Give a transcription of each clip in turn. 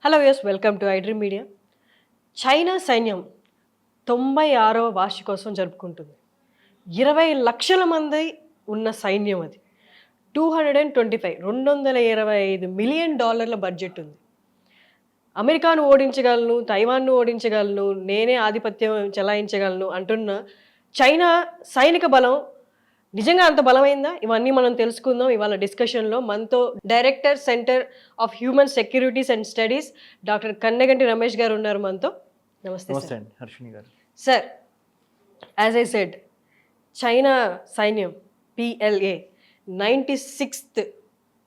Hello yes, welcome to iDream media. China సైన్యం 96వ వార్షికోత్సవం జరుపుకుంటుంది. 20 లక్షల మంది ఉన్న సైన్యం అది. 225 మిలియన్ డాలర్ల బడ్జెట్ ఉంది. అమెరికాను ఓడించగలను, తైవాన్ను ఓడించగలను, నేనే ఆధిపత్యం చెలాయించగలను అంటున్న చైనా సైనిక బలం నిజంగా అంత బలమైందా? ఇవన్నీ మనం తెలుసుకుందాం ఇవాళ డిస్కషన్లో. మనతో director centre of human securities and studies doctor Kanneganti Ramesh గారు ఉన్నారు మనతో. నమస్తే అండి హర్షిని గారు. Sir, as I said, China సైన్యం PLA 96th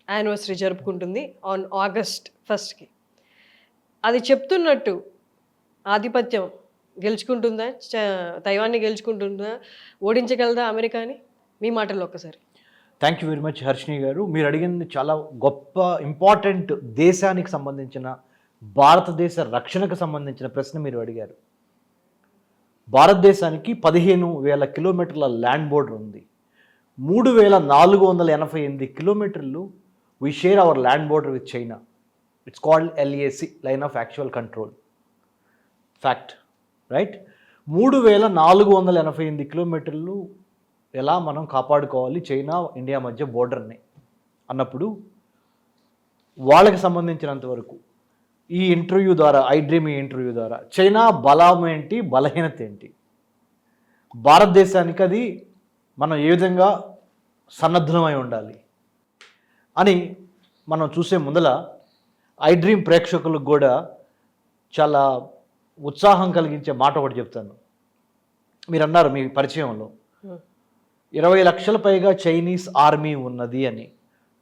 యానివర్సరీ జరుపుకుంటుంది ఆన్ August 1st. అది చెప్తున్నట్టు ఆధిపత్యం గెలుచుకుంటుందా, తైవాన్ని గెలుచుకుంటుందా, ఓడించగలదా అమెరికాని? మీ మాటల్లో ఒక్కసారి. Thank you very much Harshini గారు. మీరు అడిగింది చాలా గొప్ప ఇంపార్టెంట్, దేశానికి సంబంధించిన, భారతదేశ రక్షణకు సంబంధించిన ప్రశ్న మీరు అడిగారు. భారతదేశానికి 15,000 కిలోమీటర్ల ల్యాండ్ బోర్డర్ ఉంది. 3,488 కిలోమీటర్లు we share our land border with China. It's called LAC, line of actual control. Fact, right? 3,488 కిలోమీటర్లు ఎలా మనం కాపాడుకోవాలి చైనా ఇండియా మధ్య బోర్డర్ని అన్నప్పుడు, వాళ్ళకి సంబంధించినంత వరకు ఈ ఇంటర్వ్యూ ద్వారా, ఐడ్రీమ్ ఇంటర్వ్యూ ద్వారా చైనా బలం ఏంటి, బలహీనత ఏంటి, భారతదేశానికి అది మనం ఏ విధంగా సన్నద్ధమై ఉండాలి అని మనం చూసే ముందల ఐడ్రీమ్ ప్రేక్షకులకు కూడా చాలా ఉత్సాహం కలిగించే మాట ఒకటి చెప్తాను. మీరు అన్నారు మీ పరిచయంలో 20 లక్షల పైగా చైనీస్ ఆర్మీ ఉన్నది అని.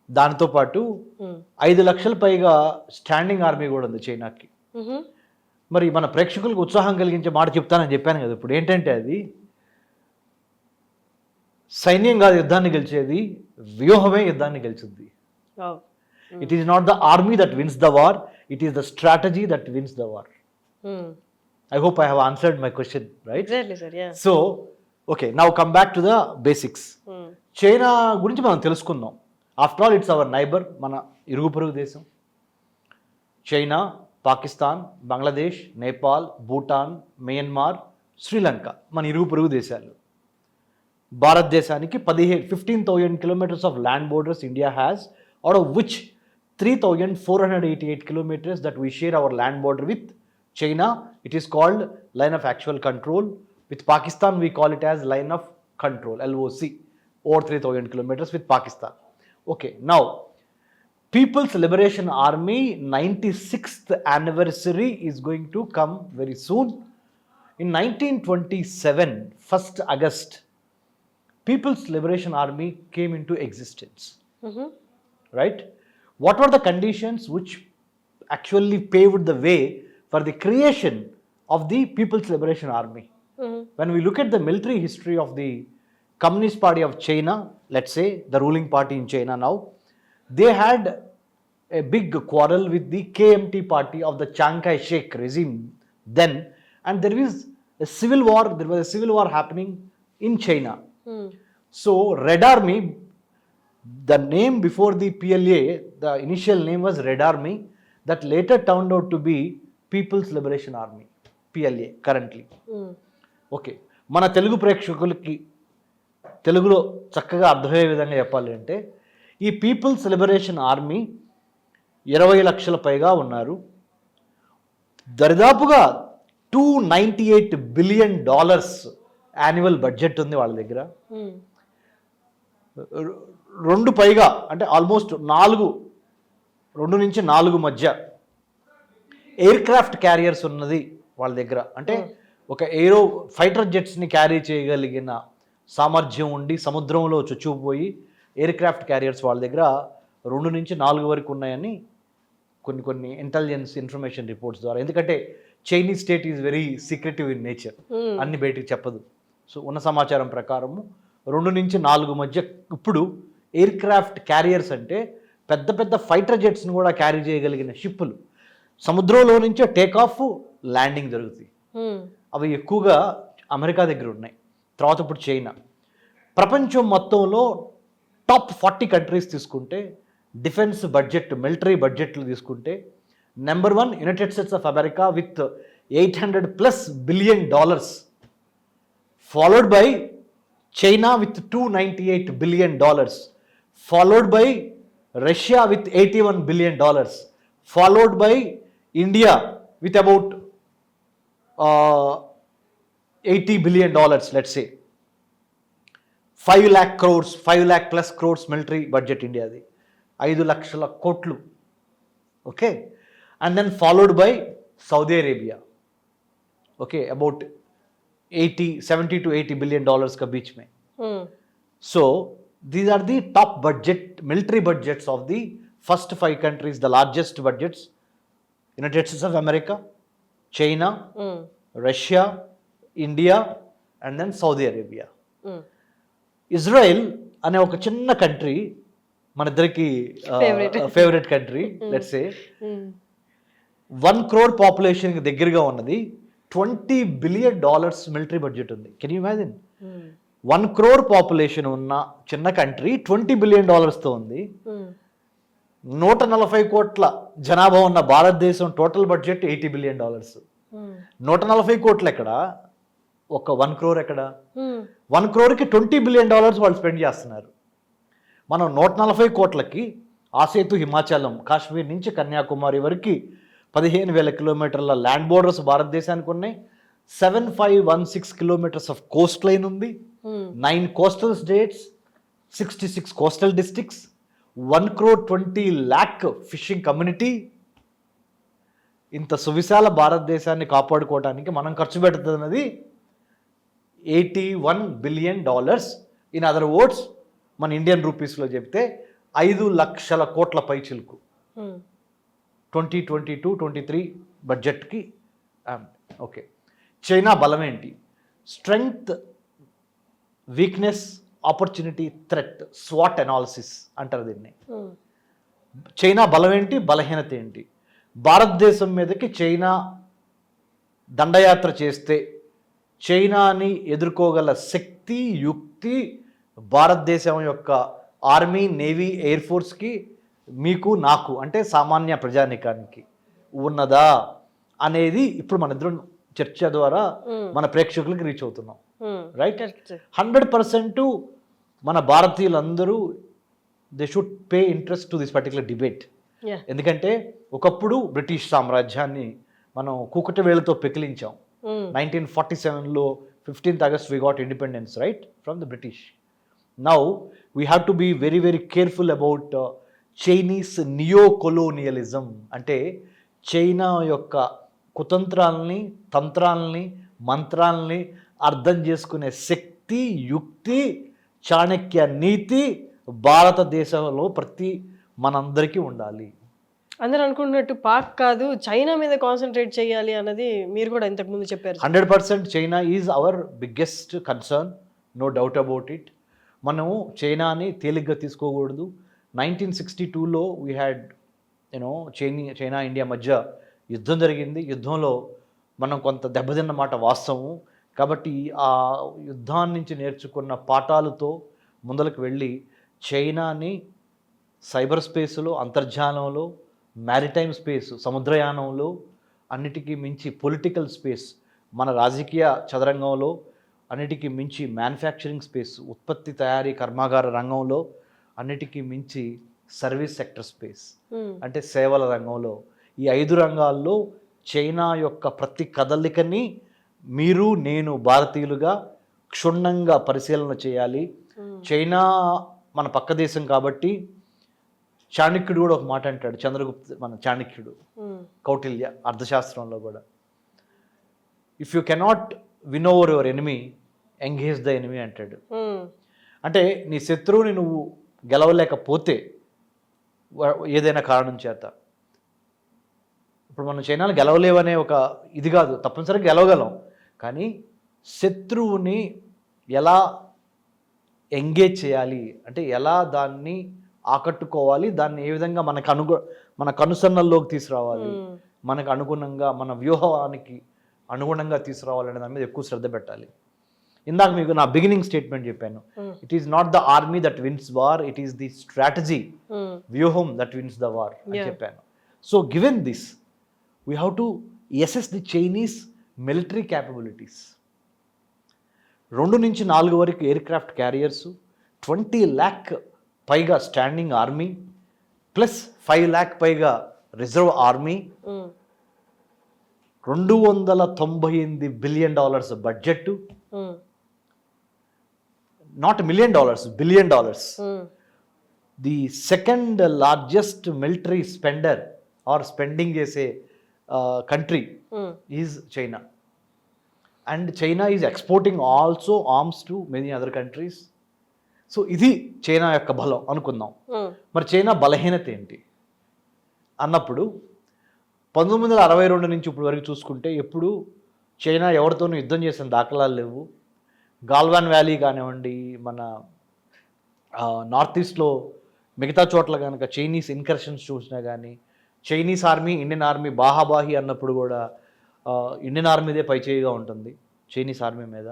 దానితో పాటు 5 లక్షల పైగా స్టాండింగ్ ఆర్మీ కూడా ఉంది చైనాకి. మరి మన ప్రేక్షకులకు ఉత్సాహం కలిగించే మాట చెప్తానని చెప్పాను కదా. ఇప్పుడు ఏంటంటే అది సైన్యం కాదు యుద్ధాన్ని గెలిచేది, వ్యూహమే యుద్ధాన్ని గెలిచింది. It is not the army that wins the war, it is the strategy that wins the war. I hope I have answered my question, right? So okay, now come back to the basics. China గురించి మనం తెలుసుకుందాం. After all it's our neighbour, మన ఇరుగు పొరుగు దేశం. China, Pakistan, Bangladesh, Nepal, Bhutan, Myanmar, Sri Lanka మన ఇరుగు పొరుగు దేశాలు. భారతదేశానికి 15,000 kilometers of land borders India has, out of which 3,488 kilometers that we share our land border with China. It is called line of actual control. With Pakistan, we call it as line of control, LOC, over 3,000 kilometers with Pakistan. Okay, now, People's Liberation Army 96th anniversary is going to come very soon. In 1927, 1st August, People's Liberation Army came into existence. Right? What were the conditions which actually paved the way for the creation of the People's Liberation Army? When we look at the military history of the Communist Party of China, let's say the ruling party in China now, they had a big quarrel with the KMT party of the Chiang Kai-shek regime then, and there was a civil war happening in China. So Red Army, the name before the PLA, the initial name was Red Army, that later turned out to be People's Liberation Army, PLA currently. Okay, మన తెలుగు ప్రేక్షకులకి తెలుగులో చక్కగా అర్థమయ్యే విధంగా చెప్పాలి అంటే, ఈ peoples liberation army 20 లక్షల పైగా ఉన్నారు. దరిదాపుగా $298 billion యాన్యువల్ బడ్జెట్ ఉంది వాళ్ళ దగ్గర. 2 పైగా అంటే ఆల్మోస్ట్ 2 నుంచి 4 మధ్య ఎయిర్ క్రాఫ్ట్ క్యారియర్స్ ఉన్నది వాళ్ళ దగ్గర. అంటే ఒక ఫైటర్ జెట్స్ని క్యారీ చేయగలిగిన సామర్థ్యం ఉండి సముద్రంలో చొచ్చుకుపోయి ఎయిర్ క్రాఫ్ట్ క్యారియర్స్ వాళ్ళ దగ్గర 2 నుంచి 4 వరకు ఉన్నాయని కొన్ని ఇంటెలిజెన్స్ ఇన్ఫర్మేషన్ రిపోర్ట్స్ ద్వారా. ఎందుకంటే Chinese state is very secretive in nature, అన్ని బయటికి చెప్పదు. సో ఉన్న సమాచారం ప్రకారము 2 నుంచి 4 మధ్య. ఇప్పుడు ఎయిర్ క్రాఫ్ట్ క్యారియర్స్ అంటే పెద్ద పెద్ద ఫైటర్ జెట్స్ని కూడా క్యారీ చేయగలిగిన షిప్పులు సముద్రంలో నుంచే టేక్ ఆఫ్, ల్యాండింగ్ జరుగుతాయి. అవి ఎక్కువగా అమెరికా దగ్గర ఉన్నాయి. తర్వాత ఇప్పుడు చైనా. ప్రపంచం మొత్తంలో టాప్ 40 కంట్రీస్ తీసుకుంటే డిఫెన్స్ బడ్జెట్, మిలిటరీ బడ్జెట్లు తీసుకుంటే number 1 United states of America with $800+ billion, followed by China with $298 billion, followed by Russia with $81 billion, followed by India with about $80 billion, let's say. 5 lakh crores, 5 lakh plus crores military budget India's. 5 లక్షల కోట్లు. Okay. And then followed by Saudi Arabia. Okay, about 70 to $80 billion ka beech mein. So these are the top budget, military budgets of the first 5 countries, the largest budgets: United States of America, China, Russia, India, and then Saudi Arabia. Israel అనే ఒక చిన్న country, మన ఇద్దరికి favourite country, let's say 1 crore పాపులేషన్కి దగ్గరగా ఉన్నది, $20 billion military budget ఉంది. Can you imagine? 1 crore population ఉన్న చిన్న కంట్రీ $20 billion ఉంది. 140 కోట్ల జనాభా ఉన్న భారతదేశం టోటల్ బడ్జెట్ $80 billion. 140 కోట్లు ఎక్కడ, ఒక 1 crore ఎక్కడ? 1 crore-కి $20 billion వాళ్ళు స్పెండ్ చేస్తున్నారు. మనం 140 కోట్లకి ఆసేతు హిమాచలం, కాశ్మీర్ నుంచి కన్యాకుమారి వరకు 15,000 కిలోమీటర్ల ల్యాండ్ బోర్డర్స్ భారతదేశానికి ఉన్నాయి. 7516 కిలోమీటర్స్ ఆఫ్ కోస్ట్ లైన్ ఉంది. 9 coastal states, 66 coastal districts, 1 crore 20 lakh fishing community. ఇంత సువిశాల భారతదేశాన్ని కాపాడుకోవడానికి మనం ఖర్చు పెడుతున్నది $81 billion. ఇన్ అదర్ వర్డ్స్, మన ఇండియన్ రూపీస్లో చెప్తే 5 లక్షల కోట్ల పైచిలుకు 2022-23 బడ్జెట్కి. ఓకే, చైనా బలం ఏంటి? Strength, weakness, opportunity, threat, swat analysis అంటారు దీన్ని. చైనా బలం ఏంటి, బలహీనత ఏంటి? భారతదేశం మీదకి చైనా దండయాత్ర చేస్తే చైనాని ఎదుర్కోగల శక్తి, యుక్తి భారతదేశం యొక్క ఆర్మీ, నేవీ, ఎయిర్ ఫోర్స్కి, మీకు, నాకు అంటే సామాన్య ప్రజానికానికి ఉన్నదా అనేది ఇప్పుడు మన ఇద్దరం చర్చ ద్వారా మన ప్రేక్షకులకి రీచ్ అవుతున్నాం. రైట్? 100% మన భారతీయులందరూ they should pay interest to this particular debate. ఎందుకంటే ఒకప్పుడు బ్రిటిష్ సామ్రాజ్యాన్ని మనం కూకటి వేళతో పెకిలించాం. 1947లో 15th August we got independence, right, from the British. Now we have to be very very careful about Chinese neo-colonialism. అంటే China యొక్క కుతంత్రాలని, తంత్రాలని, మంత్రాలని అర్థం చేసుకునే శక్తి, యుక్తి, చాణక్య నీతి భారతదేశంలో ప్రతి మనందరికీ ఉండాలి. అందరూ అనుకుంటున్నట్టు పాక్ కాదు, చైనా మీద కాన్సన్ట్రేట్ చేయాలి అన్నది మీరు కూడా ఇంతకుముందు చెప్పారు. 100% China is our biggest concern, no doubt about it. మనము చైనాని తేలిగ్గా తీసుకోకూడదు. 1962లో వీ హ్యాడ్ చైనా ఇండియా మధ్య యుద్ధం జరిగింది. యుద్ధంలో మనం కొంత దెబ్బతిన్న మాట వాస్తవం. కాబట్టి ఆ యుద్ధాన్ని నుంచి నేర్చుకున్న పాఠాలతో ముందలకు వెళ్ళి చైనాని సైబర్ స్పేస్లో, అంతర్జాలంలో, మ్యారిటైమ్ స్పేస్, సముద్రయానంలో, అన్నిటికీ మించి పొలిటికల్ స్పేస్, మన రాజకీయ చదరంగంలో, అన్నిటికీ మించి మ్యానుఫ్యాక్చరింగ్ స్పేస్, ఉత్పత్తి తయారీ కర్మాగార రంగంలో, అన్నిటికీ మించి సర్వీస్ సెక్టర్ స్పేస్ అంటే సేవల రంగంలో, ఈ 5 రంగాల్లో చైనా యొక్క ప్రతి కదలికని మీరు, నేను భారతీయులుగా క్షుణ్ణంగా పరిశీలన చేయాలి. చైనా మన పక్క దేశం కాబట్టి చాణక్యుడు కూడా ఒక మాట అంటాడు, చంద్రగుప్త మన చాణక్యుడు, కౌటిల్య అర్థశాస్త్రంలో కూడా, if you cannot win over your enemy, engage the enemy అంటాడు. అంటే నీ శత్రువుని నువ్వు గెలవలేకపోతే ఏదైనా కారణం చేత, ఇప్పుడు మనం చైనాను గెలవలేవనే ఒక ఇది కాదు, తప్పనిసరిగా గెలవగలం, కానీ శత్రువుని ఎలా ఎంగేజ్ చేయాలి అంటే ఎలా దాన్ని ఆకట్టుకోవాలి, దాన్ని ఏ విధంగా మన కనుసన్నల్లోకి తీసుకురావాలి, మనకు అనుగుణంగా, మన వ్యూహానికి అనుగుణంగా తీసుకురావాలి అనే దాని మీద ఎక్కువ శ్రద్ధ పెట్టాలి. ఇందాక మీకు నా బిగినింగ్ స్టేట్మెంట్ చెప్పాను, it is not the army that wins war, it is the strategy వ్యూహం దట్ విన్స్ ద వార్ అని చెప్పాను. So given this we have to assess the Chinese military capabilities. 2 నుంచి 4 వరకు ఎయిర్ క్రాఫ్ట్ క్యారియర్స్, 20 lakh పైగా standing army, plus 5 lakh పైగా reserve army, $298 billion budget, not $1 million, $1 billion. The second largest military spender or spending చేసే country is China. And China is exporting also arms to many other countries. So ఇది China యొక్క బలం అనుకుందాం. మరి China బలహీనత ఏంటి అన్నప్పుడు 1962 నుంచి ఇప్పుడు వరకు చూసుకుంటే ఎప్పుడు చైనా ఎవరితోనూ యుద్ధం చేసిన దాఖలాలు లేవు. గాల్వాన్ వ్యాలీ కానివ్వండి, మన నార్త్ ఈస్ట్లో మిగతా చోట్ల కనుక చైనీస్ ఇన్కర్షన్స్ చూసినా కానీ, చైనీస్ ఆర్మీ ఇండియన్ ఆర్మీ బాహాబాహి అన్నప్పుడు కూడా ఇండియన్ ఆర్మీదే పైచేయిగా ఉంటుంది చైనీస్ ఆర్మీ మీద.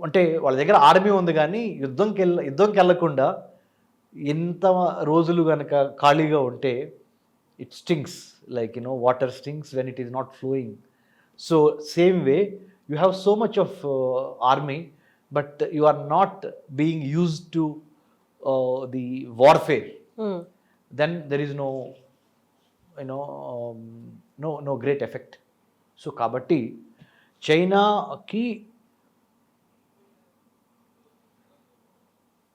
అంటే వాళ్ళ దగ్గర ఆర్మీ ఉంది కానీ యుద్ధంకి వెళ్ళకుండా ఎంత రోజులు కనుక ఖాళీగా ఉంటే it stings, like water stings when it is not flowing. So same way you have so much of army but you are not being used to the warfare, then there is no great effect. So కాబట్టి చైనాకి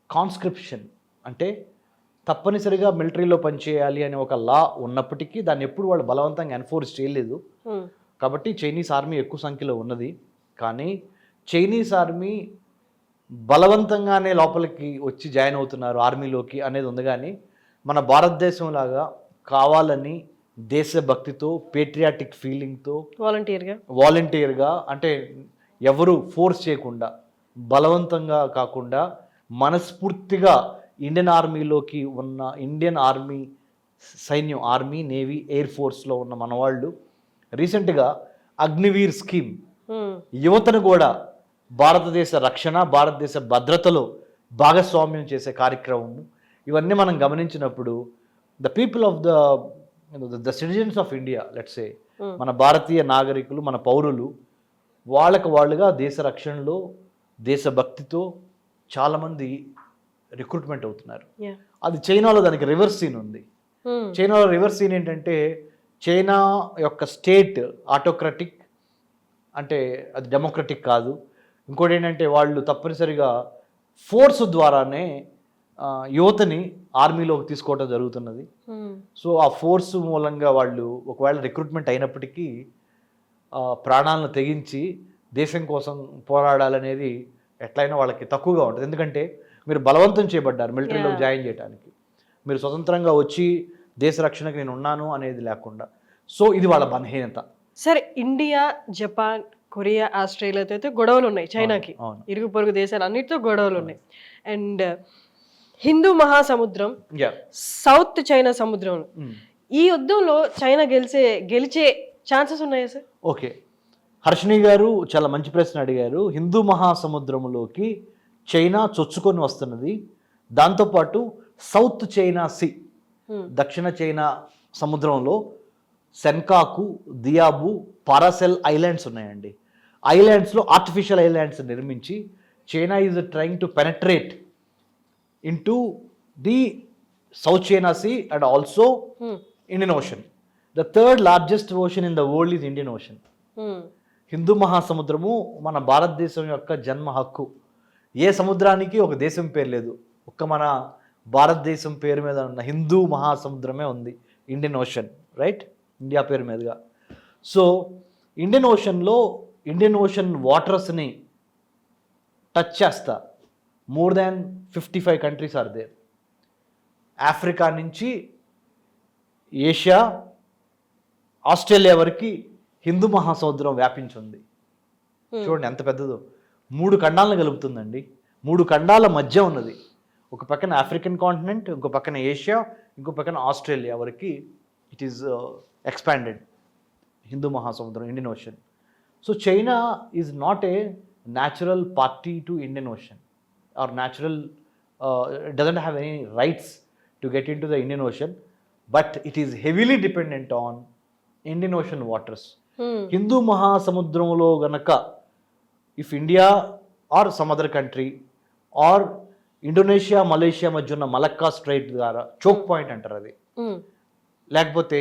కాన్స్క్రిప్షన్ అంటే తప్పనిసరిగా మిలిటరీలో పనిచేయాలి అనే ఒక లా ఉన్నప్పటికీ దాన్ని ఎప్పుడు వాళ్ళు బలవంతంగా ఎన్ఫోర్స్ చేయలేదు. కాబట్టి చైనీస్ ఆర్మీ ఎక్కువ సంఖ్యలో ఉన్నది. కానీ చైనీస్ ఆర్మీ బలవంతంగానే లోపలికి వచ్చి జాయిన్ అవుతున్నారు ఆర్మీలోకి అనేది ఉంది. కానీ మన భారతదేశం లాగా కావాలని దేశభక్తితో, పేట్రియాటిక్ ఫీలింగ్తో, వాలంటీర్గా అంటే ఎవరు ఫోర్స్ చేయకుండా, బలవంతంగా కాకుండా మనస్ఫూర్తిగా ఇండియన్ ఆర్మీలోకి ఉన్న ఇండియన్ ఆర్మీ సైన్యం, ఆర్మీ, నేవీ, ఎయిర్ ఫోర్స్లో ఉన్న మన వాళ్ళు రీసెంట్గా అగ్నివీర్ స్కీమ్ యువతను కూడా భారతదేశ రక్షణ, భారతదేశ భద్రతలో భాగస్వామ్యం చేసే కార్యక్రమము, ఇవన్నీ మనం గమనించినప్పుడు the people of the citizens of India, let's say మన భారతీయ నాగరికులు, మన పౌరులు వాళ్ళుగా దేశ రక్షణలో, దేశభక్తితో చాలామంది రిక్రూట్మెంట్ అవుతున్నారు. అది చైనాలో దానికి రివర్స్ సీన్ ఉంది. చైనాలో రివర్స్ సీన్ ఏంటంటే చైనా యొక్క స్టేట్ ఆటోక్రటిక్, అంటే అది డెమోక్రటిక్ కాదు. ఇంకోటి ఏంటంటే వాళ్ళు తప్పనిసరిగా ఫోర్స్ ద్వారానే యువతని ఆర్మీలోకి తీసుకోవడం జరుగుతున్నది. సో ఆ ఫోర్స్ మూలంగా వాళ్ళు ఒకవేళ రిక్రూట్మెంట్ అయినప్పటికీ ప్రాణాలను తెగించి దేశం కోసం పోరాడాలనేది ఎట్లయినా వాళ్ళకి తక్కువగా ఉంటుంది. ఎందుకంటే మీరు బలవంతం చేయబడ్డారు మిలిటరీలో జాయిన్ చేయడానికి, మీరు స్వతంత్రంగా వచ్చి దేశ రక్షణకి నేను ఉన్నాను అనేది లేకుండా. సో ఇది వాళ్ళ బలహీనత. సరే, ఇండియా, జపాన్, కొరియా, ఆస్ట్రేలియాతో అయితే గొడవలు ఉన్నాయి చైనాకి, ఇరుగు పొరుగు దేశాలు అన్నిటితో గొడవలు ఉన్నాయి. అండ్ హిందూ మహాసముద్రం, సౌత్ చైనా సముద్రం, ఈ యుద్ధంలో చైనా గెలిచే ఛాన్సెస్ ఉన్నాయా సార్? ఓకే, హర్షిని గారు చాలా మంచి ప్రశ్న అడిగారు. హిందూ మహాసముద్రంలోకి చైనా చొచ్చుకొని వస్తున్నది. దాంతోపాటు సౌత్ చైనా సీ, దక్షిణ చైనా సముద్రంలో సెన్కాకు, దియాబు, పారాసెల్ ఐలాండ్స్ ఉన్నాయండి. ఐలాండ్స్లో ఆర్టిఫిషియల్ ఐలాండ్స్ నిర్మించి China is trying to penetrate into the South China Sea and also Indian Ocean. The third largest ocean in the world is Indian Ocean. హిందూ మహాసముద్రము మన భారతదేశం యొక్క జన్మ హక్కు. ఏ సముద్రానికి ఒక దేశం పేరు లేదు, ఒక్క మన భారతదేశం పేరు మీద ఉన్న హిందూ మహాసముద్రమే ఉంది, ఇండియన్ ఓషన్, రైట్, ఇండియా పేరు మీదుగా. సో ఇండియన్ ఓషన్ వాటర్స్ని టచ్ చేస్తా more than 55 countries are there. Africa నుంచి ఏషియా, ఆస్ట్రేలియా వరకు హిందూ మహాసముద్రం వ్యాపించింది. చూడండి ఎంత పెద్దదో, 3 ఖండాలను కలుపుతుందండి. 3 ఖండాల మధ్య ఉన్నది. ఒక పక్కన ఆఫ్రికన్ కాంటినెంట్, ఇంకో పక్కన ఏషియా, ఇంకో పక్కన ఆస్ట్రేలియా వరకు ఇట్ ఈస్ ఎక్స్పాండెడ్ హిందూ మహాసముద్రం, Indian ocean. So China is not a natural party to Indian Ocean, or natural doesn't have any rights to get into the Indian Ocean, but it is heavily dependent on Indian Ocean waters. హిందూ మహాసముద్రంలో గనక if India or some other country or Indonesia Malaysia మధ్య ఉన్న Malacca strait ద్వారా choke point అంటారు అది, లేకపోతే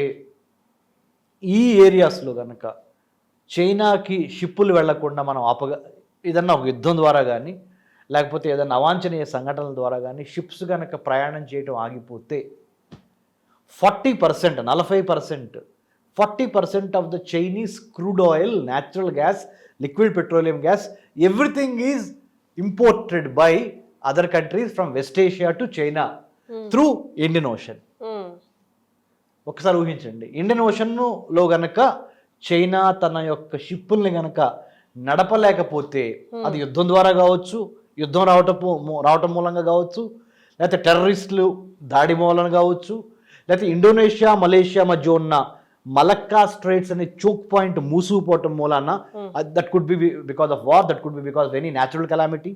ఈ ఏరియాస్లో కనుక చైనాకి షిప్పులు వెళ్లకుండా మనం ఏదన్నా ఒక యుద్ధం ద్వారా కానీ లేకపోతే ఏదైనా అవాంఛనీయ సంఘటనల ద్వారా కానీ షిప్స్ కనుక ప్రయాణం చేయడం ఆగిపోతే 40% of the Chinese crude oil, natural gas, liquid petroleum gas, everything is imported by other countries from west Asia to China through Indian ocean. ఒకసారి ఊహించండి, ఇండియన్ ఓషన్లో గనక చైనా తన యొక్క షిప్పుల్ని గనక నడపలేకపోతే అది యుద్ధం ద్వారా కావచ్చు, యుద్ధం రావటం మూలంగా కావచ్చు, లేకపోతే టెర్రరిస్టులు దాడి మూలంగా కావచ్చు, లేకపోతే ఇండోనేషియా మలేషియా మధ్య ఉన్న మలక్కా స్ట్రైట్స్ అనే చోక్ పాయింట్ మూసుకుపోవటం మూలాన, that could be because of war, that could be because of any natural calamity,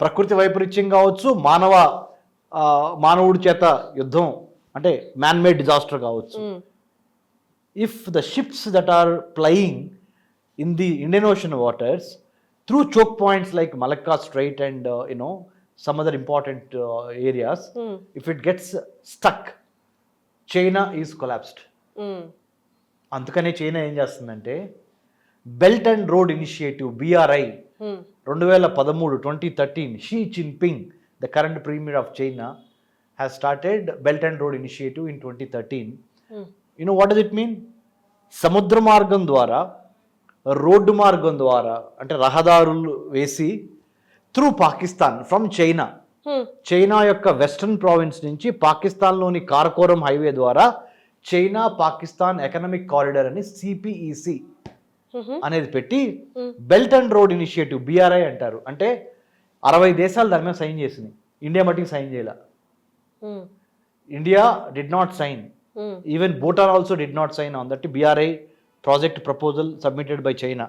ప్రకృతి వైపరీత్యం కావచ్చు, మానవుడి చేత యుద్ధం అంటే మ్యాన్ మేడ్ డిజాస్టర్ కావచ్చు. If the ships that are plying in the Indian ocean waters through choke points like Malacca Strait and some other important areas, if it gets stuck, China is collapsed. అందుకనే China ఏం చేస్తుందంటే belt and road initiative BRI 2013 Xi Jinping, the current premier of China, has started Belt and Road Initiative in 2013. You know what does it mean? సముద్ర మార్గం ద్వారా, road మార్గం ద్వారా, అంటే రహదారులు వేసి through Pakistan from China, China యొక్క వెస్టర్న్ ప్రావిన్స్ నుంచి పాకిస్తాన్లోని కారకోరం హైవే ద్వారా చైనా పాకిస్తాన్ ఎకనామిక్ కారిడార్ అని CPEC అనేది పెట్టి belt and road initiative BRI అంటారు. అంటే 60 దేశాలు దాని మీద సైన్ చేసినాయి, ఇండియా మటుకు సైన్ చేయాల. India did not sign, even Bhutan also did not sign on that BRI project proposal submitted by China,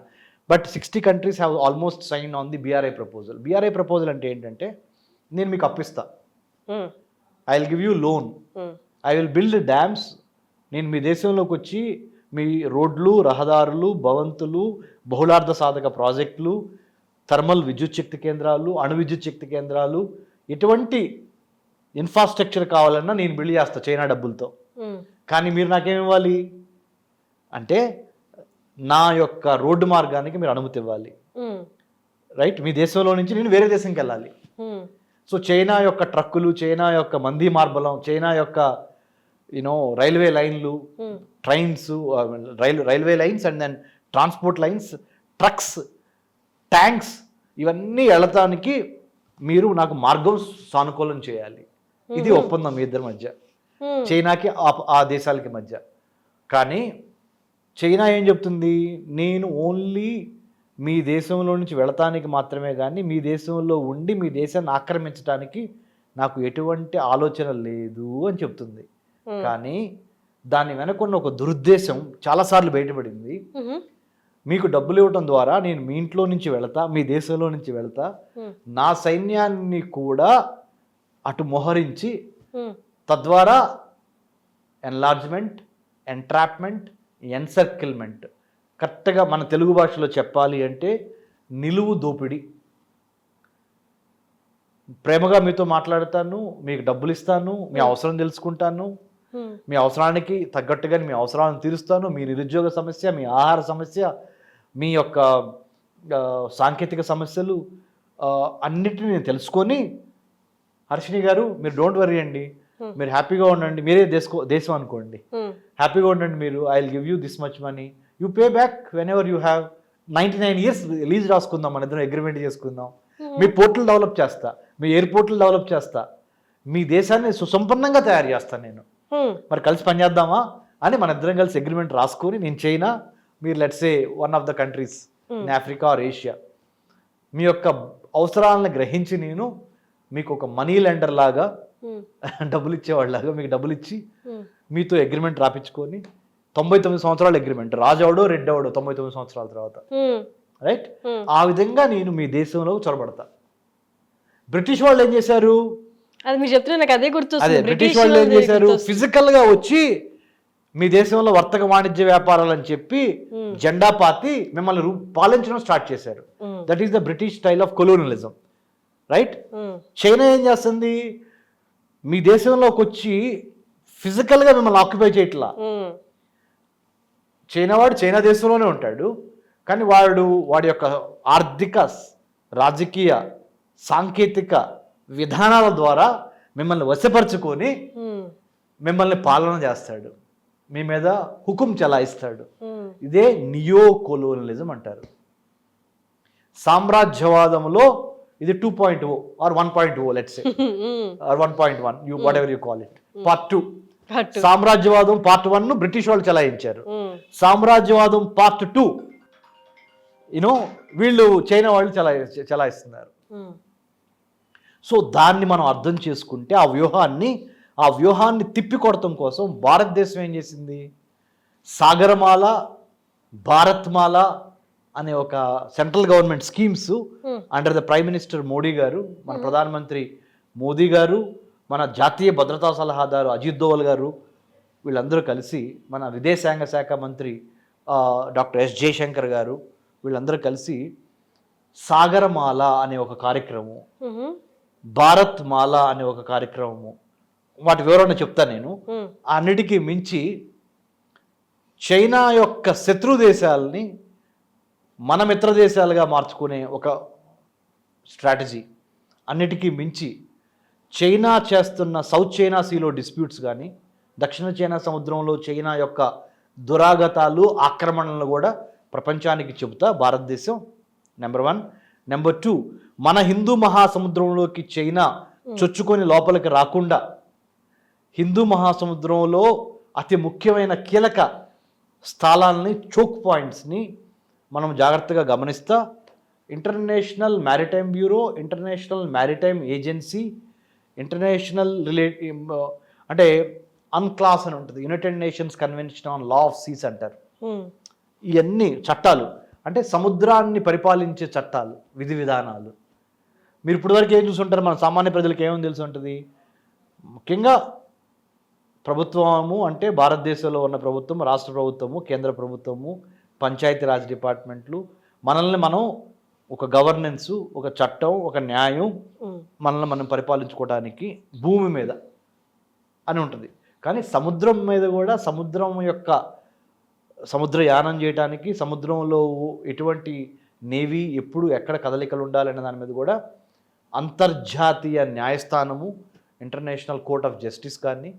but 60 countries have almost signed on the BRI proposal. BRI proposal అంటే ఏంటంటే, నేను మీకు అప్పిస్తా, I will give you loan, I will build dams, నేను మీ దేశంలోకి వచ్చి మీ రోడ్లు, రహదారులు, భవంతులు, బహుళార్థ సాధక ప్రాజెక్టులు, థర్మల్ విద్యుత్ శక్తి కేంద్రాలు, అణు విద్యుత్ శక్తి కేంద్రాలు, ఎటువంటి ఇన్ఫ్రాస్ట్రక్చర్ కావాలన్నా నేను బిల్డ్ చేస్తా చైనా డబ్బులతో. కానీ మీరు నాకేమి ఇవ్వాలి అంటే నా యొక్క రోడ్డు మార్గానికి మీరు అనుమతి ఇవ్వాలి, రైట్? మీ దేశంలో నుంచి నేను వేరే దేశంకి వెళ్ళాలి. సో చైనా యొక్క ట్రక్కులు, చైనా యొక్క మందీ మార్బలం, చైనా యొక్క రైల్వే లైన్లు, trains, railway lines and then transport lines, trucks, tanks, ఇవన్నీ వెళ్ళటానికి మీరు నాకు మార్గం సానుకూలం చేయాలి. ఇది ఒప్పందం మీ ఇద్దరి మధ్య, చైనాకి ఆ దేశాలకి మధ్య. కానీ చైనా ఏం చెప్తుంది, నేను ఓన్లీ మీ దేశంలో నుంచి వెళతానికి మాత్రమే కానీ మీ దేశంలో ఉండి మీ దేశాన్ని ఆక్రమించడానికి నాకు ఎటువంటి ఆలోచన లేదు అని చెప్తుంది. కానీ దాని వెనకున్న ఒక దురుద్దేశం చాలాసార్లు బయటపడింది. మీకు డబ్బులు ఇవ్వటం ద్వారా నేను మీ ఇంట్లో నుంచి వెళతా, మీ దేశంలో నుంచి వెళతా, నా సైన్యాన్ని కూడా అటు మోహరించి తద్వారా ఎన్లార్జ్మెంట్, ఎంట్రాప్మెంట్, ఎన్సర్కిల్మెంట్, కరెక్ట్గా మన తెలుగు భాషలో చెప్పాలి అంటే నిలువు దోపిడీ. ప్రేమగా మీతో మాట్లాడతాను, మీకు డబ్బులు ఇస్తాను, మీ అవసరం తెలుసుకుంటాను, మీ అవసరానికి తగ్గట్టుగా మీ అవసరాలను తీరుస్తాను, మీ నిరుద్యోగ సమస్య, మీ ఆహార సమస్య, మీ యొక్క సాంకేతిక సమస్యలు అన్నిటిని నేను తెలుసుకొని, హర్షిని గారు మీరు డోంట్ వరీ అండి, మీరు హ్యాపీగా ఉండండి, మీరే దేశం అనుకోండి, హ్యాపీగా ఉండండి మీరు, I will give you this much money, you pay back whenever you have 99 years lease రాసుకుందాం, మన ఇద్దరం అగ్రిమెంట్ చేసుకుందాం, మీ పోర్టల్ డెవలప్ చేస్తా, మీ ఎయిర్పోర్ట్లు డెవలప్ చేస్తా, మీ దేశాన్ని సుసంపన్నంగా తయారు చేస్తాను నేను, మరి కలిసి పనిచేద్దామా అని మన ఇద్దరం కలిసి అగ్రిమెంట్ రాసుకొని, నేను చైనా, మీరు let's say one of the countries in Africa or Asia, మీ యొక్క అవసరాలను గ్రహించి నేను మీకు ఒక మనీ లెండర్ లాగా, డబ్బులు ఇచ్చేవాళ్ళలాగా మీకు డబ్బులు ఇచ్చి మీతో అగ్రిమెంట్ రాపించుకొని 99 సంవత్సరాల అగ్రిమెంట్, రాజు అవడో రెడ్డి అవడో 99 సంవత్సరాల తర్వాత రైట్. ఆ విధంగా నేను మీ దేశంలో చొరబడతా. బ్రిటిష్ వాళ్ళు ఏం చేశారు? అది మీరు చెప్తున్నా నాకు అదే అదే గుర్తొస్తుంది. బ్రిటిష్ వాళ్ళు ఏం చేశారు? ఫిజికల్గా వచ్చి మీ దేశంలో వర్తక వాణిజ్య వ్యాపారాలు అని చెప్పి జెండా పాతి మిమ్మల్ని పాలించడం స్టార్ట్ చేశారు. That is the British style of colonialism, right. China ఏం చేస్తుంది? మీ దేశంలోకి వచ్చి ఫిజికల్గా మిమ్మల్ని ఆక్యుపై చేయట్లా. చైనా వాడు చైనా దేశంలోనే ఉంటాడు, కానీ వాడి యొక్క ఆర్థిక, రాజకీయ, సాంకేతిక విధానాల ద్వారా మిమ్మల్ని వశపరుచుకొని మిమ్మల్ని పాలన చేస్తాడు, మీ మీద హుకుం చలాయిస్తాడు. ఇదే నియో కొలోనియలిజం అంటారు. సామ్రాజ్యవాదంలో ఇది 2.0 or 1.0, let's say, or 1.1, you whatever you call it. Part 2. సామ్రాజ్యవాదం పార్ట్ 1 బ్రిటిష్ వాళ్ళు చలాయించారు. సామ్రాజ్యవాదం పార్ట్ 2 వీళ్ళు చైనా వాళ్ళు చలాయిస్తున్నారు. సో దాన్ని మనం అర్థం చేసుకుంటే ఆ వ్యూహాన్ని తిప్పికొడటం కోసం భారతదేశం ఏం చేసింది? సాగరమాల, భారత్మాల అనే ఒక central government schemes under the prime minister Modi గారు, మన ప్రధానమంత్రి మోదీ గారు, మన జాతీయ భద్రతా సలహాదారు అజిత్ దోవల్ గారు, వీళ్ళందరూ కలిసి, మన విదేశాంగ శాఖ మంత్రి డాక్టర్ ఎస్ జయశంకర్ గారు, వీళ్ళందరూ కలిసి సాగరమాల అనే ఒక కార్యక్రమం, భారత్ మాల అనే ఒక కార్యక్రమము, వాటి వివరణ చెప్తా నేను. అన్నిటికీ మించి చైనా యొక్క శత్రు దేశాలని మన మిత్ర దేశాలుగా మార్చుకునే ఒక స్ట్రాటజీ. అన్నిటికీ మించి చైనా చేస్తున్న సౌత్ చైనా సీలో డిస్ప్యూట్స్ కానీ, దక్షిణ చైనా సముద్రంలో చైనా యొక్క దురాగతాలు, ఆక్రమణలను కూడా ప్రపంచానికి చెబుతా భారతదేశం నెంబర్ 1. నెంబర్ 2, మన హిందూ మహాసముద్రంలోకి చైనా చొచ్చుకొని లోపలికి రాకుండా హిందూ మహాసముద్రంలో అతి ముఖ్యమైన కీలక స్థలాల్ని, చోక్ పాయింట్స్ని మనం జాగ్రత్తగా గమనిస్తా international maritime bureau, international maritime agency, international అంటే అన్క్లాస్ అని ఉంటుంది, United Nations convention on law of seas అంటారు. ఇవన్నీ చట్టాలు అంటే సముద్రాన్ని పరిపాలించే చట్టాలు, విధి విధానాలు. మీరు ఇప్పుడు వరకు ఏం చూసుంటారు? మన సామాన్య ప్రజలకు ఏమని తెలిసి ఉంటుంది? ముఖ్యంగా ప్రభుత్వము అంటే భారతదేశంలో ఉన్న ప్రభుత్వం, రాష్ట్ర ప్రభుత్వము, కేంద్ర ప్రభుత్వము, పంచాయతీరాజ్ డిపార్ట్మెంట్లు, మనల్ని మనం ఒక గవర్నెన్స్, ఒక చట్టం, ఒక న్యాయం, మనల్ని మనం పరిపాలించుకోవడానికి భూమి మీద అని ఉంటుంది. కానీ సముద్రం మీద కూడా సముద్రయానం చేయడానికి, సముద్రంలో ఎటువంటి నేవీ ఎప్పుడు ఎక్కడ కదలికలు ఉండాలనే దాని మీద కూడా అంతర్జాతీయ న్యాయస్థానము, ఇంటర్నేషనల్ కోర్ట్ ఆఫ్ జస్టిస్ కానీ,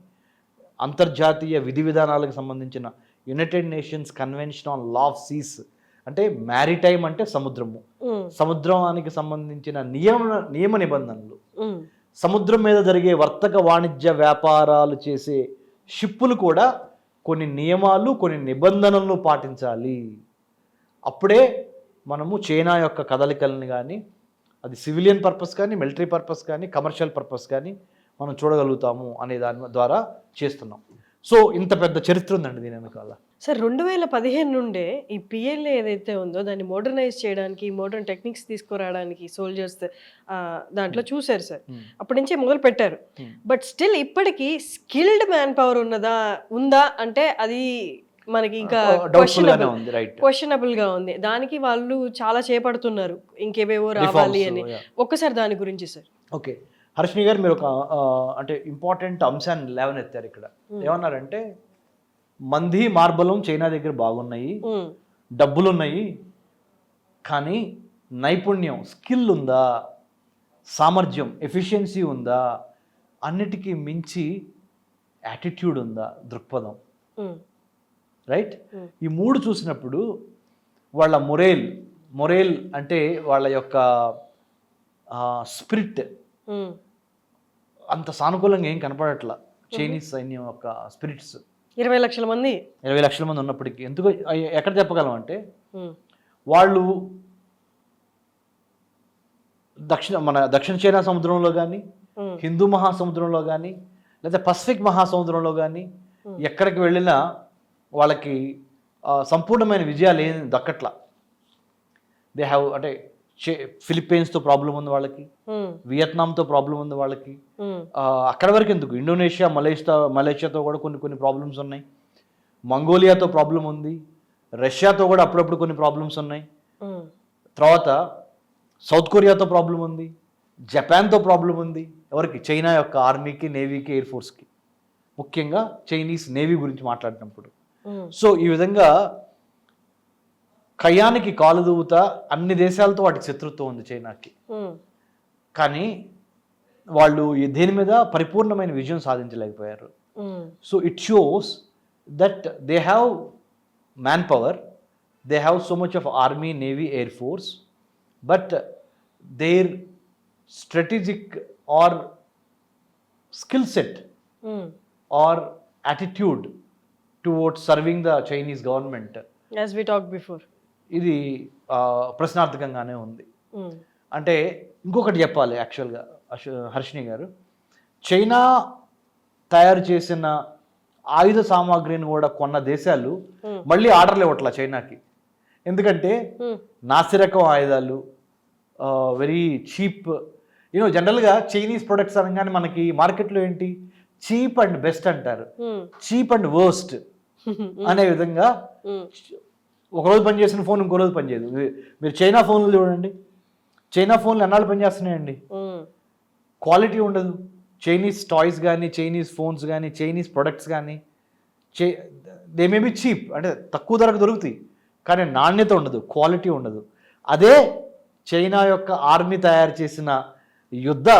అంతర్జాతీయ విధి విధానాలకు సంబంధించిన United Nations convention on law of Seas అంటే మ్యారిటైమ్ అంటే సముద్రము, సముద్రానికి సంబంధించిన నియమ నిబంధనలు, సముద్రం మీద జరిగే వర్తక వాణిజ్య వ్యాపారాలు చేసే షిప్పులు కూడా కొన్ని నియమాలు, కొన్ని నిబంధనలను పాటించాలి. అప్పుడే మనము చైనా యొక్క కదలికల్ని కానీ, అది సివిలియన్ పర్పస్ కానీ, మిలిటరీ పర్పస్ కానీ, కమర్షియల్ పర్పస్ కానీ మనం చూడగలుగుతాము అనే దాని ద్వారా చేస్తున్నాం. సో ఇంత పెద్ద చరిత్ర ఉందండి దీని వెనకాల. సార్ 2015 నుండే ఈ పిఎల్ఏ ఏదైతే ఉందో దాన్ని మోడర్నైజ్ చేయడానికి, మోడర్న్ టెక్నిక్స్ తీసుకురావడానికి సోల్జర్స్ దాంట్లో చూశారు సార్. అప్పటి నుంచే మొదలు పెట్టారు. బట్ స్టిల్ ఇప్పటికీ స్కిల్డ్ మ్యాన్ పవర్ ఉందా అంటే అది మనకి ఇంకా క్వశ్చనబుల్ గా ఉంది. దానికి వాళ్ళు చాలా చేపడుతున్నారు, ఇంకేవేవో రావాలి అని. ఒక్కసారి దాని గురించి సార్. ఓకే హర్షిని గారు, మీరు ఒక అంటే ఇంపార్టెంట్ అంశాన్ని లేవనెత్తారు ఇక్కడ. ఏమన్నారంటే మంది మార్బలం చైనా దగ్గర బాగున్నాయి, డబ్బులున్నాయి, కానీ నైపుణ్యం, స్కిల్ ఉందా, సామర్థ్యం, ఎఫిషియన్సీ ఉందా, అన్నిటికీ మించి యాటిట్యూడ్ ఉందా, దృక్పథం, రైట్? ఈ మూడు చూసినప్పుడు వాళ్ళ మొరేల్ అంటే వాళ్ళ యొక్క స్పిరిట్ అంత సానుకూలంగా ఏం కనపడట్లా. చైనీస్ సైన్యం యొక్క స్పిరిట్స్ 20 లక్షల మంది ఉన్నప్పటికీ ఎందుకు ఎక్కడ చెప్పగలం అంటే వాళ్ళు దక్షిణ చైనా సముద్రంలో కానీ, హిందూ మహాసముద్రంలో కానీ, లేదా పసిఫిక్ మహాసముద్రంలో కానీ ఎక్కడికి వెళ్ళినా వాళ్ళకి సంపూర్ణమైన విజయాలు ఏం దక్కట్లా. దే హ్యావ్ అంటే ఫిలిప్పీన్స్తో ప్రాబ్లం ఉంది వాళ్ళకి, వియత్నాంతో ప్రాబ్లం ఉంది వాళ్ళకి, అక్కడ వరకు ఎందుకు ఇండోనేషియా మలేషియాతో కూడా కొన్ని ప్రాబ్లమ్స్ ఉన్నాయి, మంగోలియాతో ప్రాబ్లం ఉంది, రష్యాతో కూడా అప్పుడప్పుడు కొన్ని ప్రాబ్లమ్స్ ఉన్నాయి, తర్వాత సౌత్ కొరియాతో ప్రాబ్లం ఉంది, జపాన్తో ప్రాబ్లం ఉంది. ఎవరికి? చైనా యొక్క ఆర్మీకి, నేవీకి, ఎయిర్ ఫోర్స్కి, ముఖ్యంగా చైనీస్ నేవీ గురించి మాట్లాడినప్పుడు. సో ఈ విధంగా కయానికి కాలు దూవుతా అన్ని దేశాలతో వాటికి శత్రుత్వం ఉంది చైనాకి. కానీ వాళ్ళు దేని మీద పరిపూర్ణమైన విజయం సాధించలేకపోయారు. So it shows that they have manpower, they have so much of army, navy, air force, but their strategic or skill set or attitude towards serving the Chinese government, as we talked before, ఇది ప్రశ్నార్థకంగానే ఉంది. అంటే ఇంకొకటి చెప్పాలి యాక్చువల్గా హర్షిని గారు, China తయారు చేసిన ఆయుధ సామాగ్రిని కూడా కొన్న దేశాలు మళ్ళీ ఆర్డర్లు ఇవ్వట్లా చైనాకి. ఎందుకంటే నాసిరకం ఆయుధాలు, వెరీ చీప్. జనరల్గా చైనీస్ ప్రొడక్ట్స్ అనగానే మనకి మార్కెట్లో ఏంటి, చీప్ అండ్ బెస్ట్ అంటారు, చీప్ అండ్ వర్స్ట్ అనే విధంగా ఒకరోజు పనిచేసిన ఫోన్ ఇంకో రోజు పనిచేయదు. మీరు చైనా ఫోన్లు చూడండి, చైనా ఫోన్లు ఎన్నాళ్ళు పనిచేస్తున్నాయండి, క్వాలిటీ ఉండదు. చైనీస్ టాయ్స్ కానీ, చైనీస్ ఫోన్స్ కానీ, చైనీస్ ప్రొడక్ట్స్ కానీ, దే మే బి చీప్, అంటే తక్కువ ధరకు దొరుకుతాయి, కానీ నాణ్యత ఉండదు, క్వాలిటీ ఉండదు. అదే చైనా యొక్క ఆర్మీ తయారు చేసిన యుద్ధ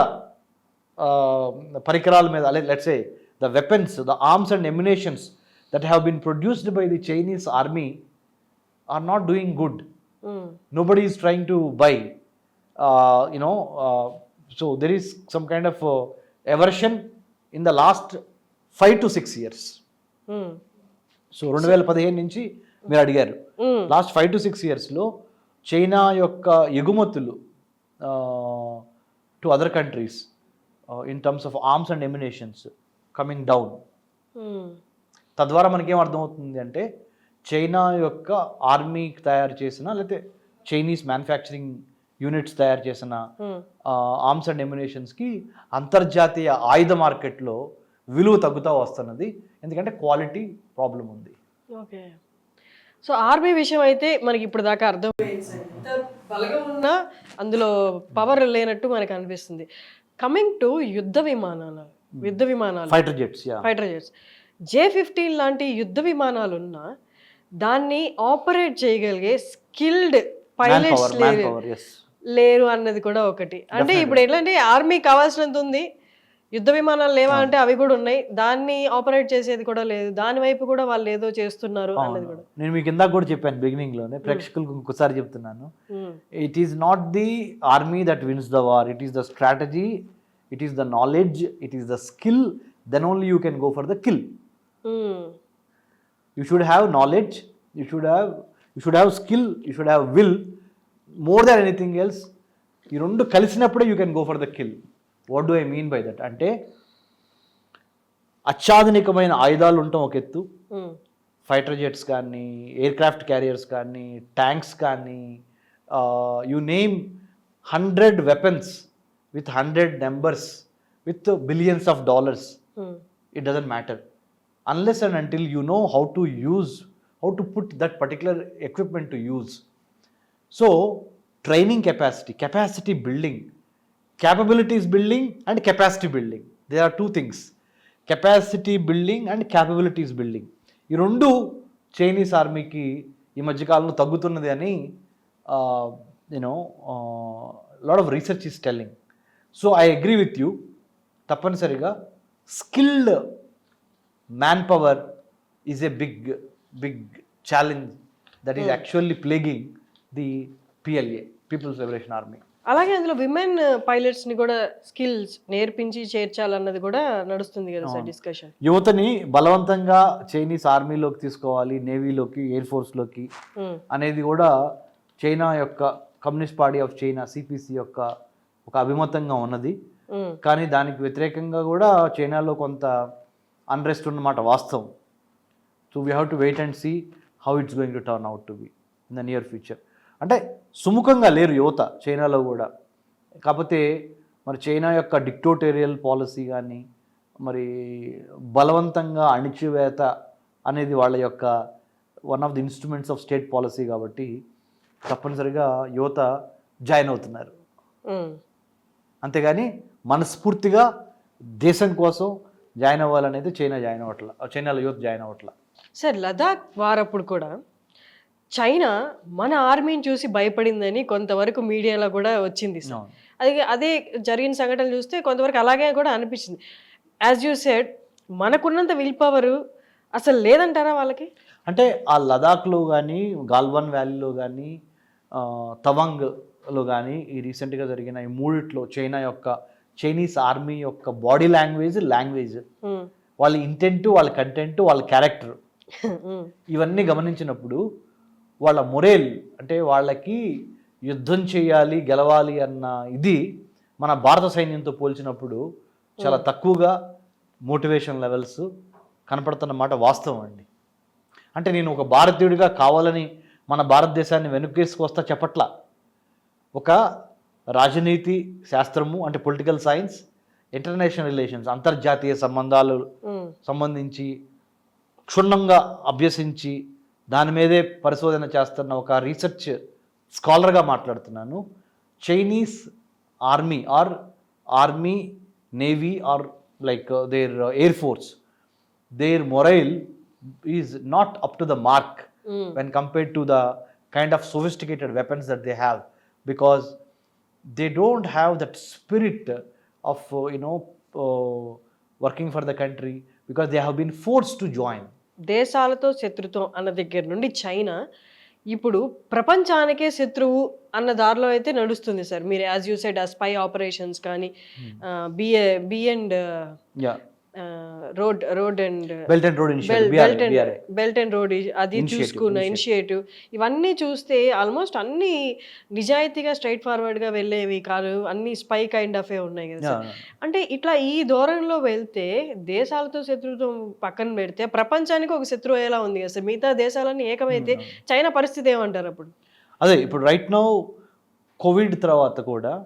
పరికరాల మీద, let's say the weapons, the arms and ammunitions that have been produced by the Chinese army are not doing good. Nobody is trying to buy. So there is some kind of aversion in the last 5 to 6 years. So 2015 నుంచి మీరు అడిగారు, last 5 to 6 yearsలో China యొక్క ఎగుమతులు to other countries in terms of arms and ammunitions coming down. తద్వారా మనకేం అర్థమవుతుంది అంటే China యొక్క ఆర్మీ తయారు చేసిన, లేకపోతే చైనీస్ మ్యానుఫ్యాక్చరింగ్ యూనిట్స్ తయారు చేసిన ఆర్మ్స్ అండ్ ఎమ్యునేషన్స్కి అంతర్జాతీయ ఆయుధ మార్కెట్లో విలువ తగ్గుతూ వస్తున్నది, ఎందుకంటే క్వాలిటీ ప్రాబ్లం ఉంది. ఓకే, సో ఆర్మీ విషయం అయితే మనకి ఇప్పుడు దాకా అర్థమైంది సార్, ఎంత బలంగా ఉన్నా అందులో పవర్ లేనట్టు మనకు అనిపిస్తుంది. కమింగ్ టు యుద్ధ విమానాలు, ఫైటర్ జెట్స్, J-15 లాంటి యుద్ధ విమానాలు ఉన్నా దాన్ని ఆపరేట్ చేయగలిగే స్కిల్డ్ పైలట్స్ లేరు అన్నది కూడా ఒకటి. అంటే ఇప్పుడు ఎట్లంటే ఆర్మీ కావాల్సినంత ఉంది, యుద్ధ విమానాలు లేవా అంటే అవి కూడా ఉన్నాయి, దాన్ని ఆపరేట్ చేసేది కూడా లేదు, దాని వైపు కూడా వాళ్ళు ఏదో చేస్తున్నారు అన్నది కూడా. నేను మీకు ఇందాక కూడా చెప్పాను బిగినింగ్ లోనే, ప్రేక్షకులకు ఇంకోసారి చెప్తున్నాను, it is not the army that wins the war, it is the strategy, it is the knowledge, it is the skill, then only you can go for the kill. You should have knowledge, you should have skill, you should have will, more than anything else. ఈ రెండు కలిసినప్పుడే you can go for the kill. What do I mean by that అంటే, అత్యాధునికమైన ఆయుధాలు ఉండటం ఒక ఎత్తు, fighter jets కానీ, ఎయిర్ క్రాఫ్ట్ క్యారియర్స్ కానీ, ట్యాంక్స్ కానీ, you name 100 weapons with 100 numbers with billions of dollars, it doesn't matter unless and until you know how to put that particular equipment to use. So training capacity building, capabilities building and capacity building, there are two things, capacity building and capabilities building. ఈ రెండు Chinese ఆర్మీకి ఈ మధ్యకాలంలో తగ్గుతున్నది అని lot of research is telling. So I agree with you, తప్పనిసరిగా skilled manpower is a big challenge that is actually plaguing the PLA, people's liberation army. అలాగే అందులో విమెన్ పైలట్స్ని కూడా స్కిల్స్ నేర్పించి చేర్చాలన్నది కూడా నడుస్తుంది కదా సార్ డిస్కషన్. యువతని బలవంతంగా చైనీస్ ఆర్మీలోకి తీసుకోవాలి, నేవీలోకి, ఎయిర్ ఫోర్స్లోకి అనేది కూడా చైనా యొక్క communist party of China CPC యొక్క ఒక అభిమతంగా ఉన్నది. కానీ దానికి వ్యతిరేకంగా కూడా చైనాలో కొంత అన్రెస్ట్ ఉన్నమాట వాస్తవం. So we have to wait and see how it's going to turn out to be in the near future. అంటే సుముఖంగా లేరు యువత చైనాలో కూడా. కాకపోతే మరి చైనా యొక్క డిక్టోటోరియల్ పాలసీ కానీ మరి బలవంతంగా అణిచివేత అనేది వాళ్ళ యొక్క one of the instruments of state policy కాబట్టి తప్పనిసరిగా యువత జాయిన్ అవుతున్నారు. అంతేగాని మనస్ఫూర్తిగా దేశం కోసం జాయిన్ అవ్వాలనేది చైనాలో యువత జాయిన్ అవ్వట్ల. సార్, లదాఖ్ వారప్పుడు కూడా చైనా మన ఆర్మీని చూసి భయపడిందని కొంతవరకు మీడియాలో కూడా వచ్చింది సార్. అదే జరిగిన సంఘటనలు చూస్తే కొంతవరకు అలాగే కూడా అనిపించింది. యాజ్ యూ సెడ్, మనకున్నంత విల్ పవర్ అసలు లేదంటారా వాళ్ళకి? అంటే ఆ లదాఖ్లో కానీ, గాల్వాన్ వ్యాలీలో కానీ, తవాంగ్లో కానీ ఈ రీసెంట్గా జరిగిన ఈ మూడిట్లో చైనీస్ ఆర్మీ యొక్క బాడీ లాంగ్వేజ్, వాళ్ళ ఇంటెంట్, వాళ్ళ కంటెంట్, వాళ్ళ క్యారెక్టర్ ఇవన్నీ గమనించినప్పుడు వాళ్ళ మొరేల్, అంటే వాళ్ళకి యుద్ధం చేయాలి, గెలవాలి అన్న ఇది మన భారత సైన్యంతో పోల్చినప్పుడు చాలా తక్కువగా మోటివేషన్ లెవెల్స్ కనపడుతున్నమాట వాస్తవం అండి. అంటే నేను ఒక భారతీయుడిగా కావాలని మన భారతదేశాన్ని వెనుకేసుకొస్తా చెప్పట్లా. ఒక రాజనీతి శాస్త్రము అంటే పొలిటికల్ సైన్స్, ఇంటర్నేషనల్ రిలేషన్స్ అంతర్జాతీయ సంబంధాలు సంబంధించి క్షుణ్ణంగా అభ్యసించి దాని మీదే పరిశోధన చేస్తున్న ఒక రీసెర్చ్ స్కాలర్గా మాట్లాడుతున్నాను. Chinese army, navy or like their air force, their morale is not up to the mark when compared to the kind of sophisticated weapons that they have, because they don't have that spirit of working for the country, because they have been forced to join. దేశాలతో శత్రుత్వం అన్న దగ్గర నుండి China ఇప్పుడు ప్రపంచానికే శత్రువు అన్న దారిలో అయితే నడుస్తుంది సార్. మీరు యాజ్ యూ సెడ్, ఆ స్పై ఆపరేషన్స్ కానీ, B and road and belt and road అది చూసుకున్న ఇనిషియేటివ్, ఇవన్నీ చూస్తే ఆల్మోస్ట్ అన్ని నిజాయితీగా స్ట్రైట్ ఫార్వర్డ్గా వెళ్ళేవి కాదు, అన్ని స్పై కైండ్ ఆఫ్ ఉన్నాయి కదా సార్. అంటే ఇట్లా ఈ ధోరణిలో వెళ్తే దేశాలతో శత్రుత్వం పక్కన పెడితే ప్రపంచానికి ఒక శత్రువు అయ్యేలా ఉంది కదా సార్. మిగతా దేశాలన్నీ ఏకమైతే చైనా పరిస్థితి ఏమంటారు అప్పుడు? అదే ఇప్పుడు రైట్ నౌ కోవిడ్ తర్వాత కూడా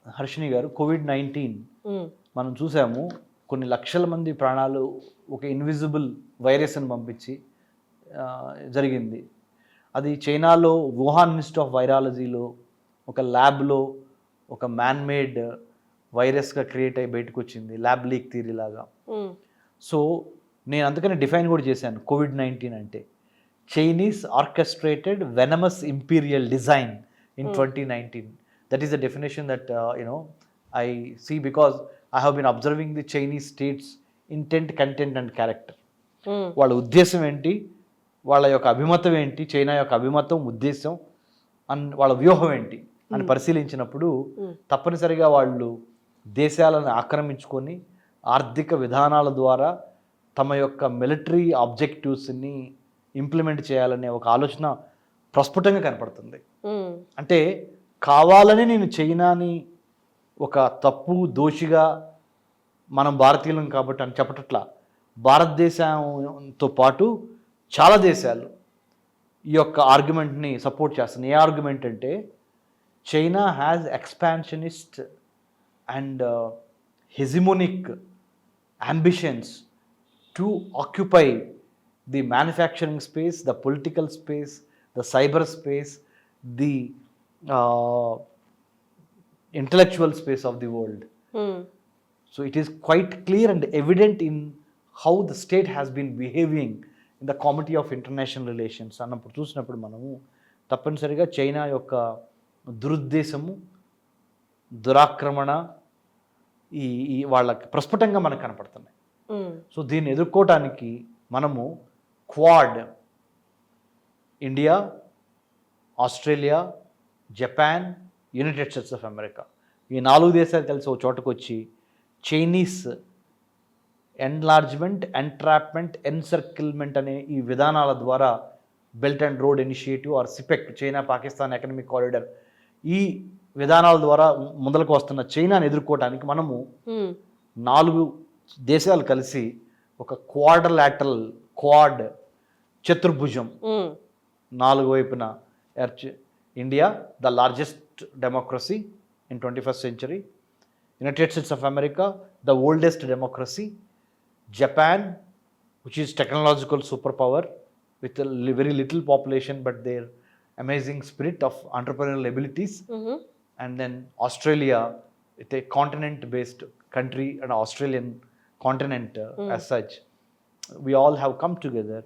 హర్షిని గారు, COVID-19 మనం చూసాము. కొన్ని లక్షల మంది ప్రాణాలు ఒక ఇన్విజిబుల్ వైరస్ని పంపించి జరిగింది. అది చైనాలో వుహాన్ ఇన్స్టిట్యూట్ ఆఫ్ వైరాలజీలో ఒక ల్యాబ్లో ఒక మ్యాన్మేడ్ వైరస్గా క్రియేట్ అయ్యి బయటకు వచ్చింది, ల్యాబ్ లీక్ థియరీ లాగా. సో నేను అందుకని డిఫైన్ కూడా చేశాను, COVID-19 అంటే Chinese orchestrated venomous imperial design in 2019. That is the definition that I see, because I have been observing the Chinese state's intent, content and character. వాళ్ళ ఉద్దేశం ఏంటి, వాళ్ళ యొక్క అభిమతం ఏంటి, చైనా యొక్క అభిమతం, ఉద్దేశం వాళ్ళ వ్యూహం ఏంటి అని పరిశీలించినప్పుడు తప్పనిసరిగా వాళ్ళు దేశాలను ఆక్రమించుకొని ఆర్థిక విధానాల ద్వారా తమ యొక్క మిలిటరీ ఆబ్జెక్టివ్స్ని ఇంప్లిమెంట్ చేయాలనే ఒక ఆలోచన ప్రస్ఫుటంగా కనపడుతుంది. అంటే కావాలని నేను చైనాని ఒక తప్పు దోషిగా మనం భారతీయులం కాబట్టి అని చెప్పట్లా. భారతదేశంతో పాటు చాలా దేశాలు ఈ యొక్క ఆర్గ్యుమెంట్ని సపోర్ట్ చేస్తున్నాయి. ఏ ఆర్గ్యుమెంట్ అంటే China has expansionist and hegemonic ambitions to occupy the manufacturing space, the political space, the cyber space, the intellectual space of the world. So it is quite clear and evident in how the state has been behaving in the comity of international relations అన్నప్పుడు చూసినప్పుడు మనము తప్పనిసరిగా China యొక్క దురుద్దేశము, దురాక్రమణ ఈ వాళ్ళకి ప్రస్ఫుటంగా మనకు కనపడుతున్నాయి. సో దీన్ని ఎదుర్కోవటానికి మనము quad, India, Australia, Japan, United states of America, ఈ 4 దేశాలు కలిసి ఒక చోటకు వచ్చి చైనీస్ ఎన్లార్జ్మెంట్, ఎంట్రాప్మెంట్, ఎన్సర్కిల్మెంట్ అనే ఈ విధానాల ద్వారా belt and road initiative or CPEC, China Pakistan economic corridor, ఈ విధానాల ద్వారా ముందలకు వస్తున్న చైనాని ఎదుర్కోవడానికి మనము 4 దేశాలు కలిసి ఒక క్వాడ్ చతుర్భుజం 4 వైపున India, the largest democracy in 21st century. United States of America, the oldest democracy. Japan, which is technological superpower with a very little population but their amazing spirit of entrepreneurial abilities. And then Australia, with a continent-based country and Australian continent as such. We all have come together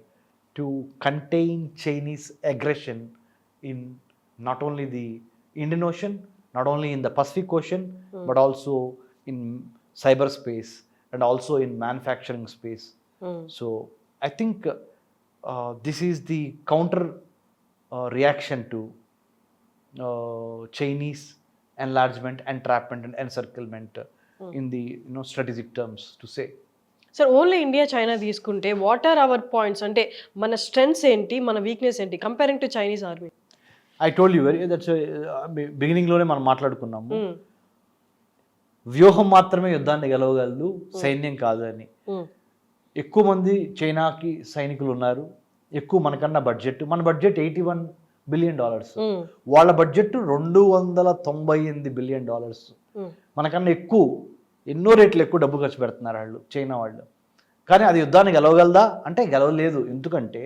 to contain Chinese aggression in not only the Indian Ocean, not only in the Pacific Ocean, but also in cyberspace and also in manufacturing space. So I think this is the counter reaction to Chinese enlargement, entrapment, and encirclement in the strategic terms to say. Sir only India China తీసుకుంటే what are our points, అంటే మన strengths ఏంటి, మన weakness ఏంటి comparing to Chinese army? I told you that's బిగినింగ్లోనే మనం మాట్లాడుకున్నాము, వ్యూహం మాత్రమే యుద్ధాన్ని గెలవగలదు, సైన్యం కాదు అని. ఎక్కువ మంది చైనాకి సైనికులు ఉన్నారు, ఎక్కువ మనకన్నా బడ్జెట్. మన బడ్జెట్ $81 బిలియన్, వాళ్ళ బడ్జెట్ $298 బిలియన్. మనకన్నా ఎక్కువ, ఎన్నో రేట్లు ఎక్కువ డబ్బు ఖర్చు పెడుతున్నారు వాళ్ళు, చైనా వాళ్ళు. కానీ అది యుద్ధాన్ని గెలవగలదా అంటే గెలవలేదు. ఎందుకంటే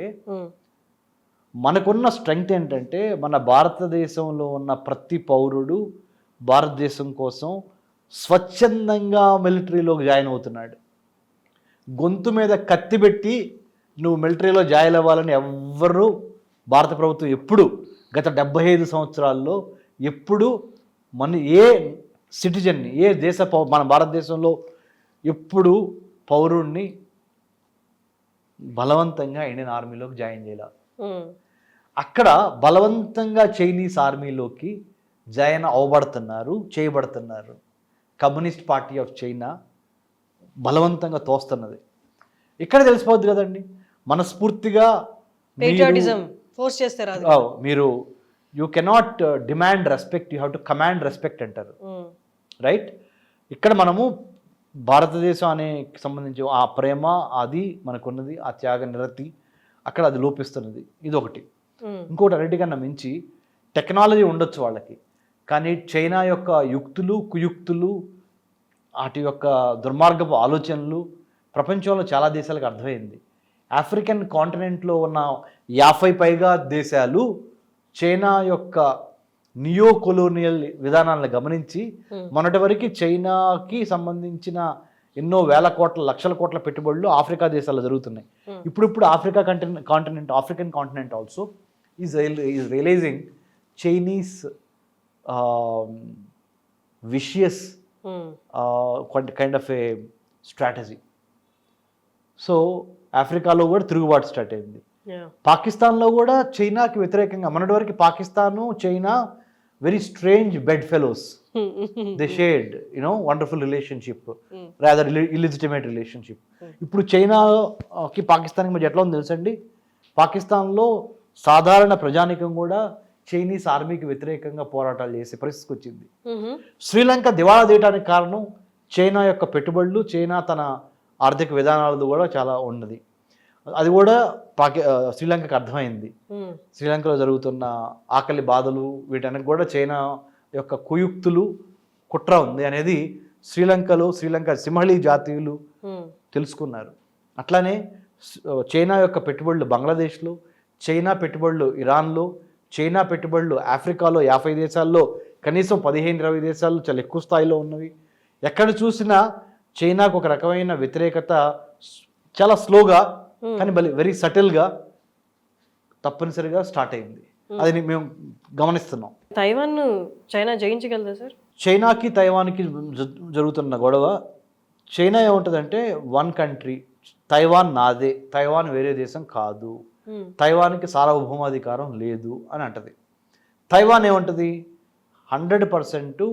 మనకున్న స్ట్రెంగ్త్ ఏంటంటే మన భారతదేశంలో ఉన్న ప్రతి పౌరుడు భారతదేశం కోసం స్వచ్ఛందంగా మిలిటరీలోకి జాయిన్ అవుతున్నాడు. గొంతు మీద కత్తి పెట్టి నువ్వు మిలిటరీలో జాయిన్ అవ్వాలని ఎవ్వరూ భారత ప్రభుత్వం ఎప్పుడు గత 75 సంవత్సరాల్లో ఎప్పుడు మన ఏ సిటిజన్ని, ఏ దేశ మన భారతదేశంలో ఎప్పుడు పౌరుణ్ణి బలవంతంగా ఇండియన్ ఆర్మీలోకి జాయిన్ చేయాలి. అక్కడ బలవంతంగా చైనీస్ ఆర్మీలోకి జాయిన్ చేయబడుతున్నారు. కమ్యూనిస్ట్ పార్టీ ఆఫ్ చైనా బలవంతంగా తోస్తున్నది. ఇక్కడ తెలిసిపోద్ది కదండి, మనస్ఫూర్తిగా ఫోర్స్ చేస్తారు. మీరు you cannot demand respect, you have to command respect అంటారు, రైట్? ఇక్కడ మనము భారతదేశం అనే సంబంధించి ఆ ప్రేమ, అది మనకున్నది, ఆ త్యాగ నిరతి అక్కడ అది లోపిస్తున్నది. ఇది ఒకటి. ఇంకోటి అన్నిటికన్నా మించి టెక్నాలజీ ఉండొచ్చు వాళ్ళకి, కానీ చైనా యొక్క యుక్తులు, కుయుక్తులు, వాటి యొక్క దుర్మార్గపు ఆలోచనలు ప్రపంచంలో చాలా దేశాలకు అర్థమైంది. ఆఫ్రికన్ కాంటినెంట్లో ఉన్న 50 పైగా దేశాలు చైనా యొక్క నియో కొలోనియల్ విధానాలను గమనించి మొన్నటి వరకు చైనాకి సంబంధించిన ఎన్నో వేల కోట్ల, లక్షల కోట్ల పెట్టుబడులు ఆఫ్రికా దేశాల్లో జరుగుతున్నాయి. ఇప్పుడు African continent also is realising Chinese vicious kind of a strategy. So ఆఫ్రికాలో కూడా తిరుగుబాటు స్టార్ట్ అయింది. పాకిస్తాన్లో కూడా చైనాకి వ్యతిరేకంగా మొన్నటి వరకు Pakistan, China very strange bed fellows. They shared wonderful relationship, rather illegitimate relationship. ఇప్పుడు చైనాకి పాకిస్తాన్కి మధ్య ఎట్లా ఉంది తెలుసండి, పాకిస్తాన్లో సాధారణ ప్రజానికం కూడా చైనీస్ ఆర్మీకి వ్యతిరేకంగా పోరాటాలు చేసే పరిస్థితికి వచ్చింది. శ్రీలంక దివాళా తీయడానికి కారణం చైనా యొక్క పెట్టుబడులు, చైనా తన ఆర్థిక విధానాలది కూడా చాలా ఉన్నది. అది కూడా శ్రీలంకకు అర్థమైంది. శ్రీలంకలో జరుగుతున్న ఆకలి బాధలు, వీటన్నిటి కూడా చైనా యొక్క కుయుక్తులు, కుట్ర ఉంది అనేది శ్రీలంక సింహళీ జాతీయులు తెలుసుకున్నారు. అట్లానే చైనా యొక్క పెట్టుబడులు బంగ్లాదేశ్లో, చైనా పెట్టుబడులు ఇరాన్లో, చైనా పెట్టుబడులు ఆఫ్రికాలో 50 దేశాల్లో కనీసం 15-20 దేశాల్లో చాలా ఎక్కువ స్థాయిలో ఉన్నవి. ఎక్కడ చూసినా చైనాకు ఒక రకమైన వ్యతిరేకత చాలా స్లోగా కానీ వెరీ సటిల్గా తప్పనిసరిగా స్టార్ట్ అయింది. అది మేము గమనిస్తున్నాం. తైవాన్ చైనా జయించగలదా సార్? చైనాకి తైవాన్కి జరుగుతున్న గొడవ, చైనా ఏముంటుందంటే వన్ కంట్రీ, తైవాన్ నాదే, తైవాన్ వేరే దేశం కాదు, తైవాన్కి సార్వభౌమాధికారం లేదు అని అంటది. తైవాన్ ఏమంటుంది, 100%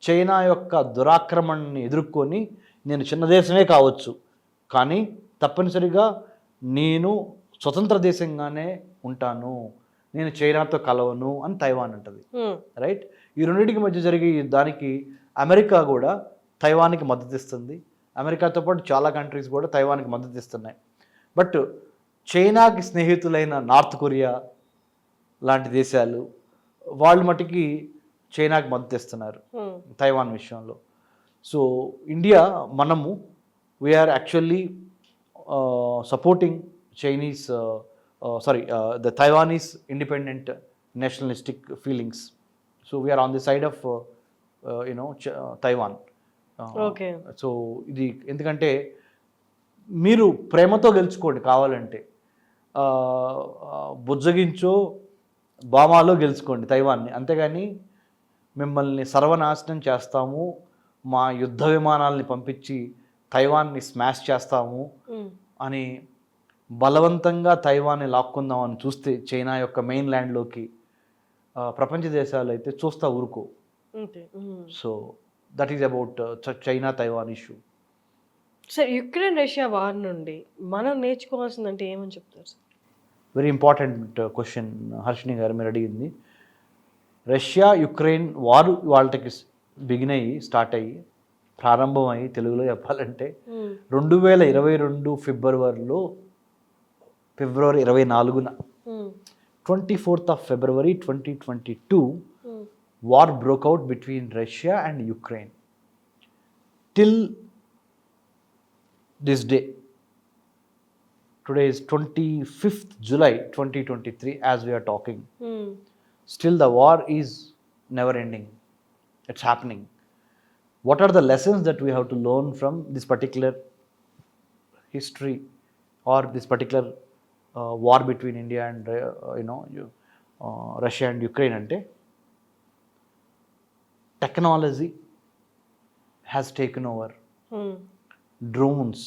చైనా యొక్క దురాక్రమణని ఎదుర్కొని నేను చిన్న దేశమే కావచ్చు కానీ తప్పనిసరిగా నేను స్వతంత్ర దేశంగానే ఉంటాను, నేను చైనాతో కలవను అని తైవాన్ అంటది, రైట్? ఈ రెండింటికి మధ్య జరిగే దానికి అమెరికా కూడా తైవాన్కి మద్దతు ఇస్తుంది. అమెరికాతో పాటు చాలా కంట్రీస్ కూడా తైవాన్కి మద్దతు ఇస్తున్నాయి. బట్ చైనాకి స్నేహితులైన నార్త్ కొరియా లాంటి దేశాలు, వాళ్ళు మటుకి చైనాకి మద్దతు ఇస్తున్నారు Hmm. తైవాన్ విషయంలో. సో ఇండియా మనము we are actually supporting Chinese the Taiwanese independent nationalistic feelings. So we are on the side of Taiwan. Okay. So ఇది ఎందుకంటే మీరు ప్రేమతో గెలుచుకోండి కావాలంటే, బుజ్జగించో బామాలో గెలుచుకోండి తైవాన్ని, అంతేగాని మిమ్మల్ని సర్వనాశనం చేస్తాము, మా యుద్ధ విమానాల్ని పంపించి తైవాన్ని స్మాష్ చేస్తాము Hmm. అని బలవంతంగా తైవాన్ని లాక్కుందాం అని చూస్తే చైనా యొక్క మెయిన్ ల్యాండ్లోకి ప్రపంచ దేశాలు అయితే చూస్తా ఊరుకో. Okay. Hmm. So that is about China Taiwan issue. Sir, Ukraine Russia war నుండి మనం నేర్చుకోవాల్సిందంటే ఏమని చెప్తారు sir? Very important question Harshini గారు మీరు అడిగింది. రష్యా యుక్రెయిన్ వారు వాళ్ళకి స్టార్ట్ అయ్యి ప్రారంభమై తెలుగులో చెప్పాలంటే 2022 ఫిబ్రవరి 24న 24th of February 2022 war broke out between Russia and Ukraine. Till this day, today is 25th July 2023 as we are talking, still the war is never ending. It's happening. What are the lessons that we have to learn from this particular history or this particular war between India and Russia and Ukraine? Ante technology has taken over. Drones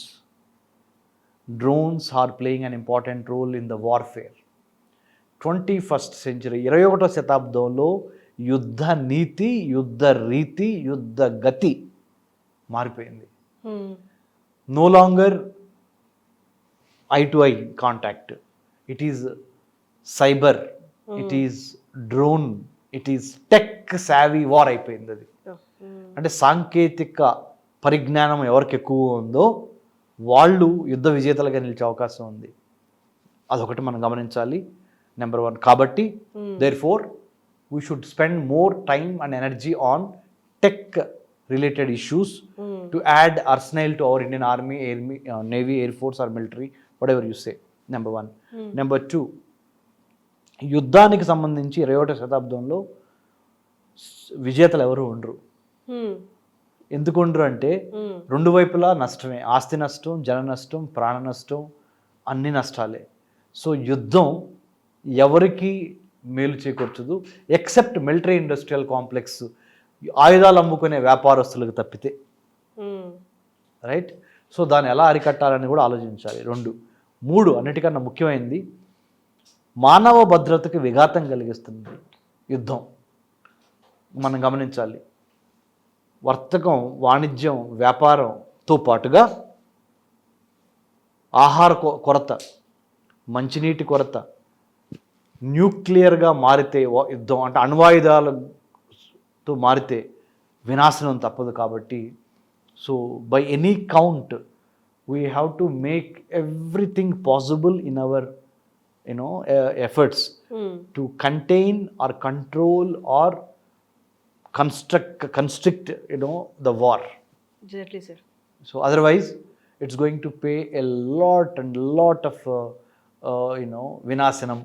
are playing an important role in the warfare. 21st century 21వ శతాబ్దంలో యుద్ధ నీతి, యుద్ధ రీతి, యుద్ధ గతి మారిపోయింది. No longer eye to eye contact, it is cyber, it is drone, it is tech savvy war అయిపోయింది అది. అంటే సాంకేతిక పరిజ్ఞానం ఎవరికి ఎక్కువ ఉందో వాళ్ళు యుద్ధ విజేతలుగా నిలిచే అవకాశం ఉంది. అదొకటి మనం గమనించాలి, నెంబర్ 1. కాబట్టి therefore we should spend more time and energy on tech related issues to add arsenal to our Indian Army, Navy, Air Force or military, whatever you say. Number 1. Number 2, యుద్ధానికి సంబంధించి 21వ శతాబ్దంలో విజేతలు ఎవరు ఉండరు. ఎందుకు ఉండరు అంటే రెండు వైపులా నష్టమే, ఆస్తి నష్టం, జన నష్టం, ప్రాణ నష్టం, అన్ని నష్టాలే. సో యుద్ధం ఎవరికి మేలు చేకూర్చదు ఎక్సెప్ట్ మిలిటరీ ఇండస్ట్రియల్ కాంప్లెక్స్, ఆయుధాలు అమ్ముకునే వ్యాపారస్తులకు తప్పితే, రైట్? సో దాన్ని ఎలా అరికట్టాలని కూడా ఆలోచించాలి. 2. 3, అన్నిటికన్నా ముఖ్యమైనది, మానవ భద్రతకు విఘాతం కలిగిస్తుంది యుద్ధం. మనం గమనించాలి, వర్తకం, వాణిజ్యం, వ్యాపారంతో పాటుగా ఆహార కొరత, మంచినీటి కొరత, న్యూక్లియర్గా మారితే యుద్ధం అంటే అణ్వాయుధాలతో మారితే వినాశనం తప్పదు. కాబట్టి so by any count we have to make everything possible in our efforts to contain or control or constrict the war. Exactly, sir. So otherwise it's going to pay a lot of vinasanam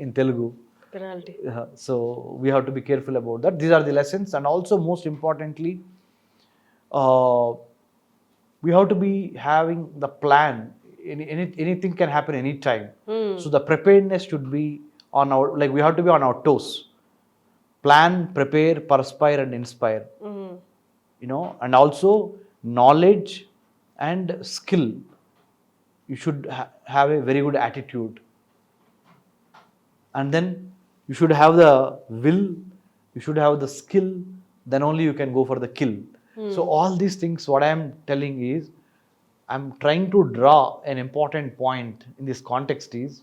in Telugu. Penalty. So we have to be careful about that. These are the lessons. And also most importantly, we have to be having the plan. Anything can happen anytime. So the preparedness should be on our, like we have to be on our toes. Plan, prepare, perspire and inspire. And also knowledge and skill. You should have a very good attitude. And then you should have the will, you should have the skill, then only you can go for the kill. So all these things, what I am telling is, I am trying to draw an important point in this context is,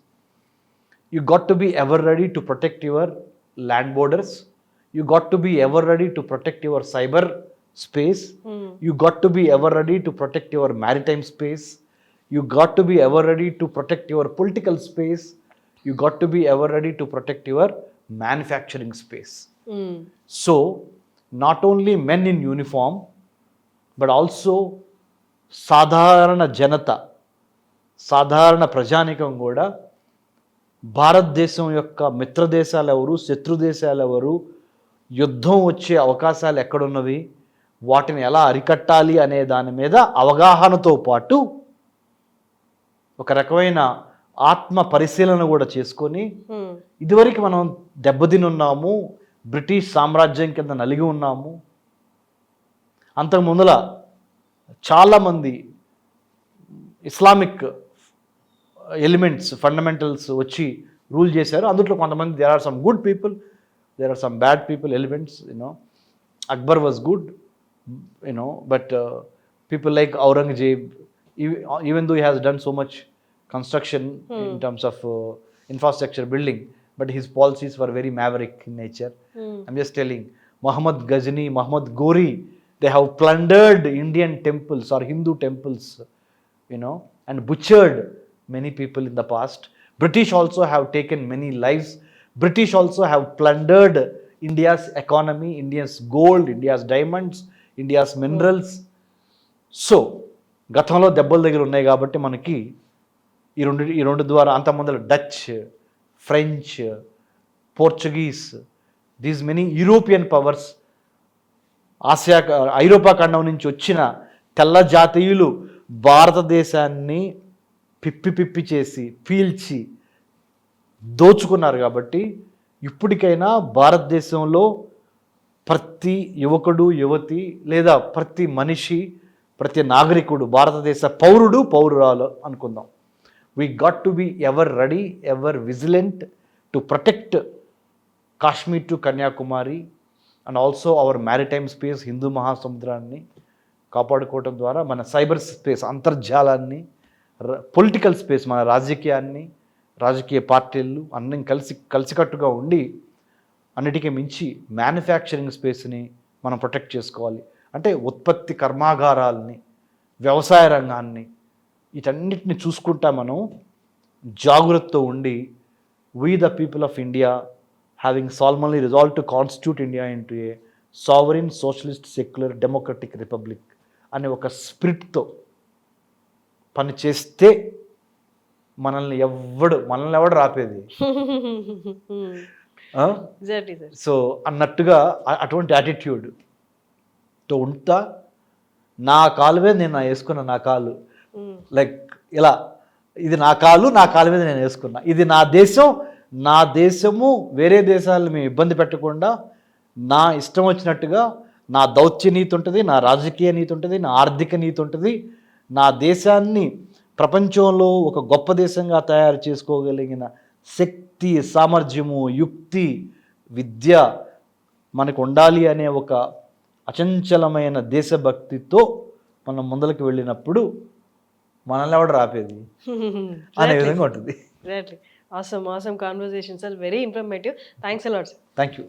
you got to be ever ready to protect your land borders. You got to be ever ready to protect your cyber space. You got to be ever ready to protect your maritime space. You got to be ever ready to protect your political space. You got to be ever ready to protect your manufacturing space. Mm. So, not only men in uniform, but also సాధారణ జనత, సాధారణ ప్రజానికం కూడా భారతదేశం యొక్క మిత్ర దేశాలు ఎవరు, శత్రు దేశాలు ఎవరు, యుద్ధం వచ్చే అవకాశాలు ఎక్కడున్నవి, వాటిని ఎలా అరికట్టాలి అనే దాని మీద అవగాహనతో పాటు ఒక రకమైన ఆత్మ పరిశీలన కూడా చేసుకొని, ఇదివరకు మనం దెబ్బతిని ఉన్నాము, బ్రిటిష్ సామ్రాజ్యం కింద నలిగి ఉన్నాము, అంతకు ముందల చాలామంది ఇస్లామిక్ ఎలిమెంట్స్, ఫండమెంటల్స్ వచ్చి రూల్ చేశారు. అందులో కొంతమంది there are some good people, there are some bad people, elements. Akbar was good, but people like Aurangzeb, even though he has done so much construction in terms of infrastructure building, but his policies were very maverick in nature. I'm just telling, Muhammad Ghazni, Muhammad Ghori, they have plundered Indian temples or Hindu temples, and butchered many people in the past. British also have taken many lives. British also have plundered India's economy, India's gold, India's diamonds, India's minerals. So, గతంలో దెబ్బల దగ్గర ఉన్నాయి కాబట్టి మనకి ఈ రెండు ద్వారా, అంతమంది Dutch, French, Portuguese, these many European powers, ఐరోపా ఖండం నుంచి వచ్చిన తెల్ల జాతీయులు భారతదేశాన్ని పిప్పి చేసి పీల్చి దోచుకున్నారు. కాబట్టి ఇప్పటికైనా భారతదేశంలో ప్రతి యువకుడు, యువతి, లేదా ప్రతి మనిషి, ప్రతి నాగరికుడు, భారతదేశ పౌరురాలు అనుకుందాం, we got to be ever ready, ever vigilant to protect Kashmir to Kanyakumari and also our maritime space, హిందూ మహాసముద్రాన్ని కాపాడుకోవటం ద్వారా మన సైబర్ స్పేస్, అంతర్జాలాన్ని, పొలిటికల్ స్పేస్, మన రాజకీయాన్ని, రాజకీయ పార్టీలు అన్నీ కలిసికట్టుగా ఉండి, అన్నిటికీ మించి మ్యానుఫ్యాక్చరింగ్ స్పేస్ని మనం ప్రొటెక్ట్ చేసుకోవాలి. అంటే ఉత్పత్తి కర్మాగారాలని, వ్యవసాయ రంగాన్ని, వీటన్నిటిని చూసుకుంటా మనం జాగ్రత్తతో ఉండి, we the people of India having solemnly resolved to constitute India into a sovereign, socialist, secular, democratic republic అనే ఒక స్పిరిట్తో పని చేస్తే మనల్ని ఎవడు రాపేది. సో అన్నట్టుగా అటువంటి యాటిట్యూడ్తో ఉంటా, నా కాలు మీద నేను వేసుకున్నా, నా కాలు లైక్ ఇలా, ఇది నా కాలు మీద నేను వేసుకున్నా, ఇది నా దేశం, నా దేశము, వేరే దేశాలను మేము ఇబ్బంది పెట్టకుండా నా ఇష్టం వచ్చినట్టుగా నా దౌత్య నీతి ఉంటుంది, నా రాజకీయ నీతి ఉంటుంది, నా ఆర్థిక నీతి ఉంటుంది, నా దేశాన్ని ప్రపంచంలో ఒక గొప్ప దేశంగా తయారు చేసుకోగలిగిన శక్తి, సామర్థ్యము, యుక్తి, విద్య మనకు ఉండాలి అనే ఒక అచంచలమైన దేశభక్తితో మనం ముందరికి వెళ్ళినప్పుడు మనల్ని ఎవడు రాపేది అనే విధంగా ఉంటుంది. Awesome conversation, sir. Very informative. Thanks a lot, sir. Thank you.